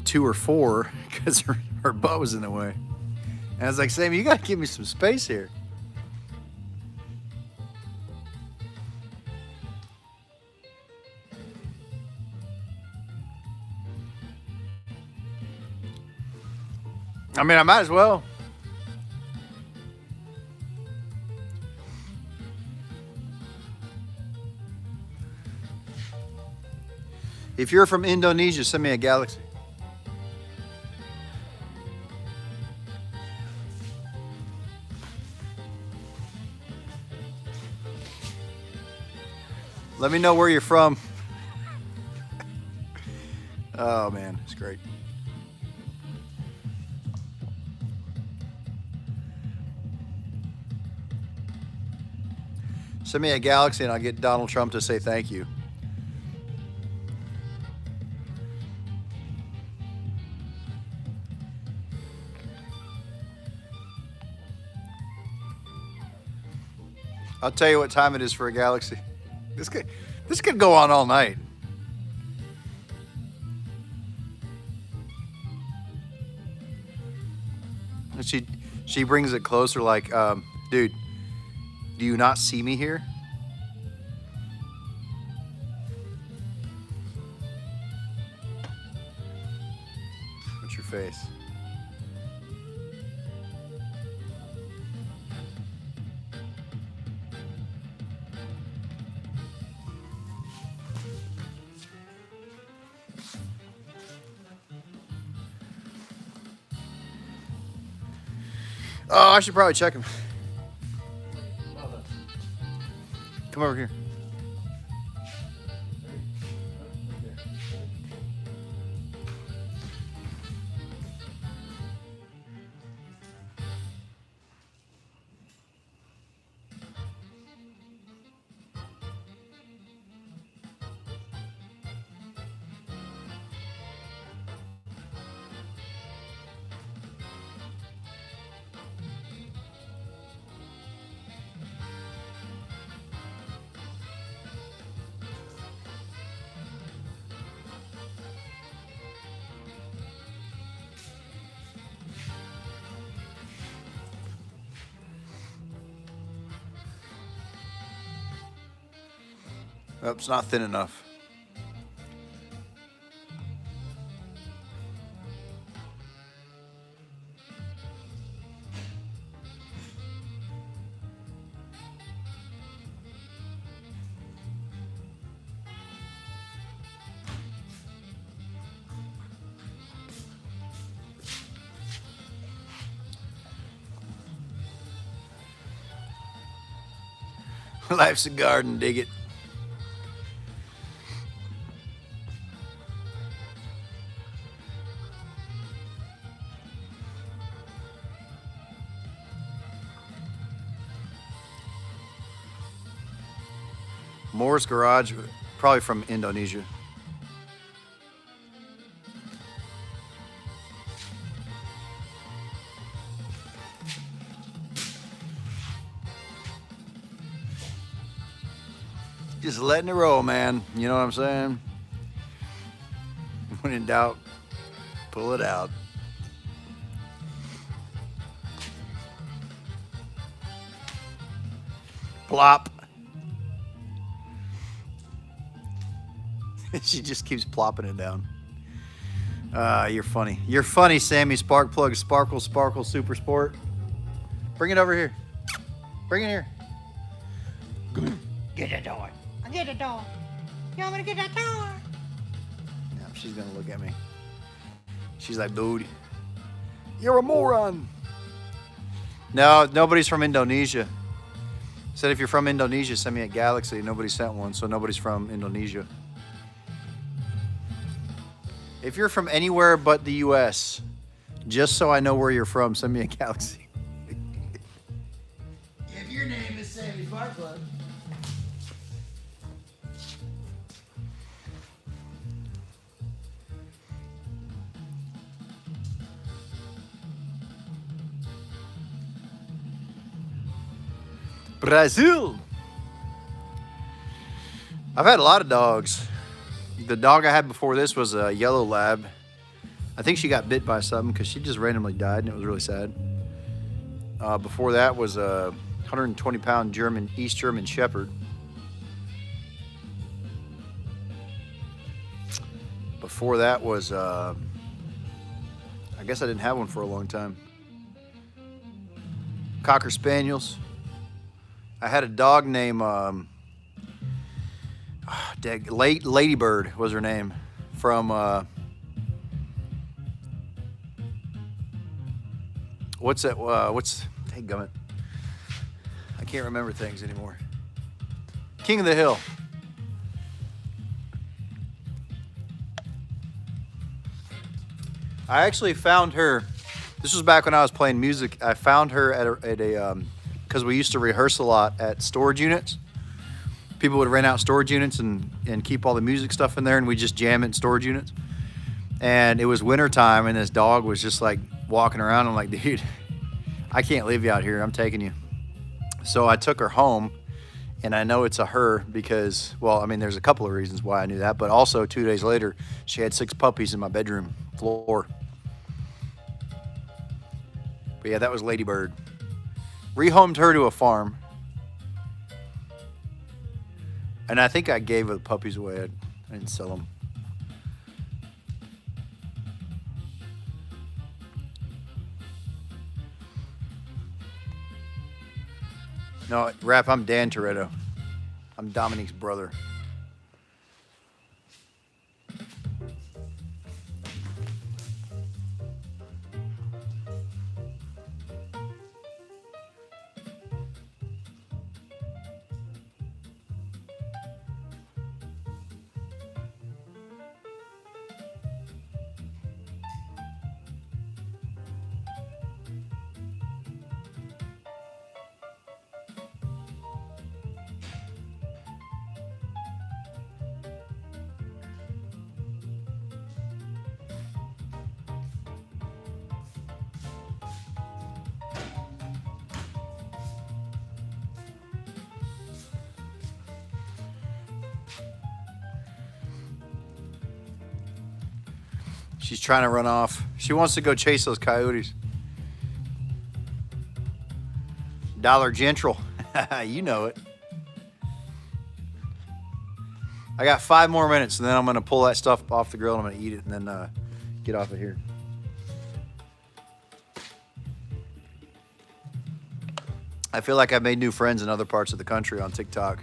2 or 4 because her butt was in the way. And I was like, Sammy, you got to give me some space here. I mean, I might as well. If you're from Indonesia, send me a galaxy. Let me know where you're from. Oh man, it's great. Send me a galaxy and I'll get Donald Trump to say thank you. I'll tell you what time it is for a galaxy. This could go on all night. And she brings it closer like, dude, do you not see me here? What's your face? Oh, I should probably check him. Come over here. Oh, it's not thin enough. Life's a garden, dig it. Moore's Garage, probably from Indonesia. Just letting it roll, man. You know what I'm saying? When in doubt, pull it out. Plop. She just keeps plopping it down. You're funny. You're funny, Sammy Sparkplug Sparkle Sparkle Super Sport. Bring it over here. Bring it here. Get the door. I get the door. You want me to get that door? No, she's gonna look at me. She's like, dude. You're a moron. No, nobody's from Indonesia. Said if you're from Indonesia, send me a galaxy. Nobody sent one, so nobody's from Indonesia. If you're from anywhere but the U.S., just so I know where you're from, send me a galaxy. If your name is Sammy Sparkplug. Brazil. I've had a lot of dogs. The dog I had before this was a yellow lab. I think she got bit by something because she just randomly died, and it was really sad. Before that was a 120-pound East German Shepherd. Before that was, I guess I didn't have one for a long time. Cocker Spaniels. I had a dog named Ladybird was her name, from what's that? Hey, gummit. I can't remember things anymore. King of the Hill. I actually found her. This was back when I was playing music. I found her at a because we used to rehearse a lot at storage units. People would rent out storage units and keep all the music stuff in there, and we just jam it in storage units. And it was winter time, and this dog was just like walking around. I'm like, dude, I can't leave you out here. I'm taking you. So I took her home, and I know it's a her because, well, I mean, there's a couple of reasons why I knew that, but also 2 days later, she had 6 puppies in my bedroom floor. But yeah, that was Ladybird. Rehomed her to a farm. And I think I gave the puppies away. I didn't sell them. No, Rap, I'm Dan Toretto. I'm Dominique's brother. She's trying to run off. She wants to go chase those coyotes. Dollar General. You know it. I got 5 more minutes, and then I'm going to pull that stuff off the grill, and I'm going to eat it, and then get off of here. I feel like I've made new friends in other parts of the country on TikTok.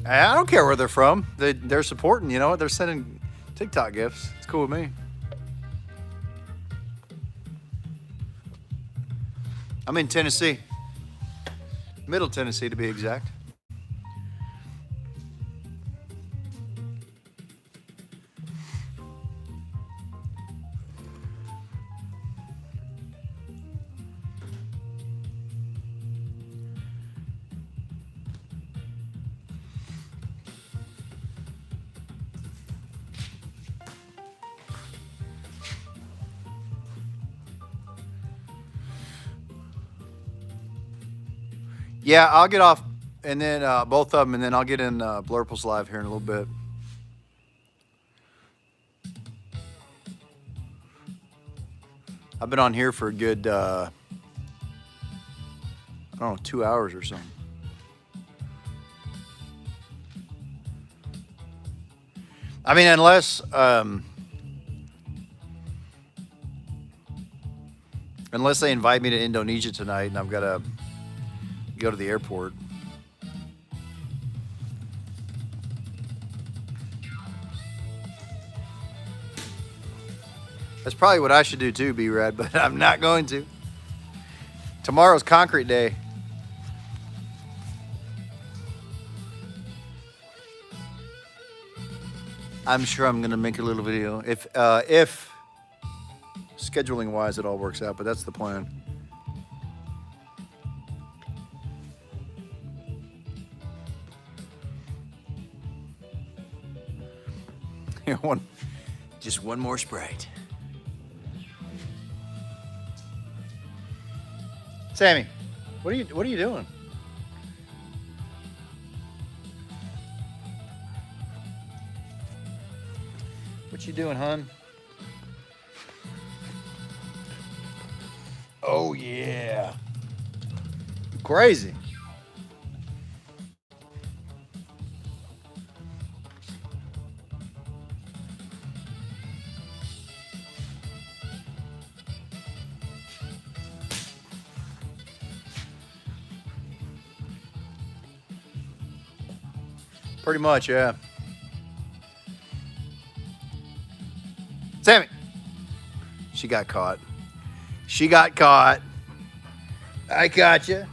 I don't care where they're from. They're supporting, you know what? They're sending TikTok gifts. It's cool with me. I'm in Tennessee. Middle Tennessee, to be exact. Yeah, I'll get off, and then both of them, and then I'll get in Blurple's live here in a little bit. I've been on here for a good, I don't know, 2 hours or something. I mean, unless they invite me to Indonesia tonight and I've got to go to the airport. That's probably what I should do too, B-Rad, but I'm not going to. Tomorrow's concrete day. I'm sure I'm gonna make a little video if scheduling wise it all works out, but that's the plan. Just one more Sprite. Sammy, what are you doing? What you doing, hon? Oh yeah. Crazy. Pretty much, yeah. Sammy. She got caught. She got caught. I got you.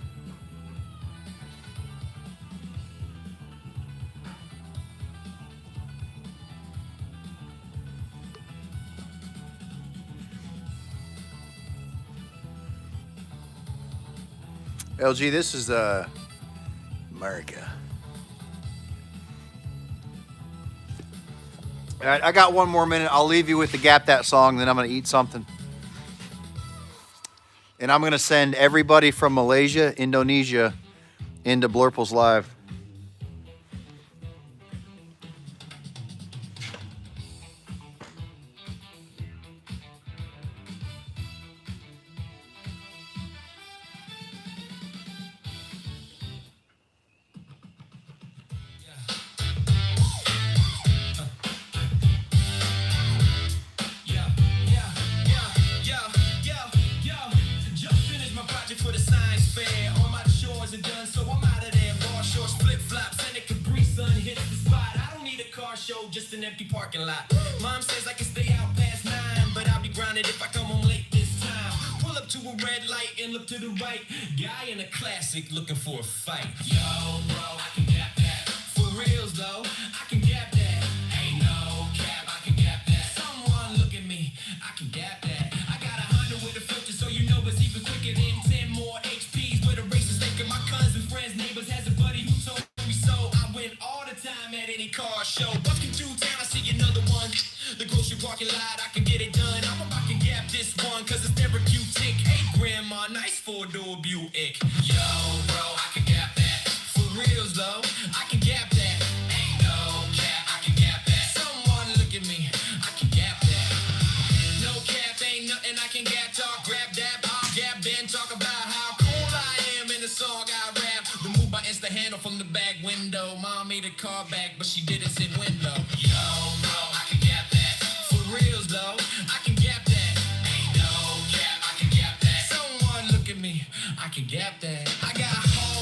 LG, this is America. All right, I got one more minute. I'll leave you with the Gap That song, then I'm going to eat something. And I'm going to send everybody from Malaysia, Indonesia, into Blurple's Live. Just an empty parking lot. Mom says I can stay out past 9, but I'll be grounded if I come home late this time. Pull up to a red light and look to the right. Guy in a classic looking for a fight. Yo, bro, I can gap that. For reals though, I can gap that. Ain't no cap, I can gap that. Someone look at me, I can gap that. I got 100 with a filter, so you know it's even quicker than 10 more HPs with a racer's thinking. My cousins, friends, neighbors has a buddy who told me so. I win all the time at any car show. The grocery parking lot, I can get it done. I'm about to gap this one, cause it's therapeutic. Hey, grandma, nice four-door Buick. Yo, bro, I can gap that. For reals, though, I can gap that. Ain't no cap, I can gap that. Someone look at me, I can gap that. No cap, ain't nothing I can gap. Talk, grab that, I'll gap then. Talk about how cool I am in the song I rap. Remove my Insta handle from the back window. Mom made a car back, but she didn't sit window. Yo, bro, I can gap that. Reals though, I can gap that. Ain't no cap, I can gap that. Someone look at me, I can gap that. I got hard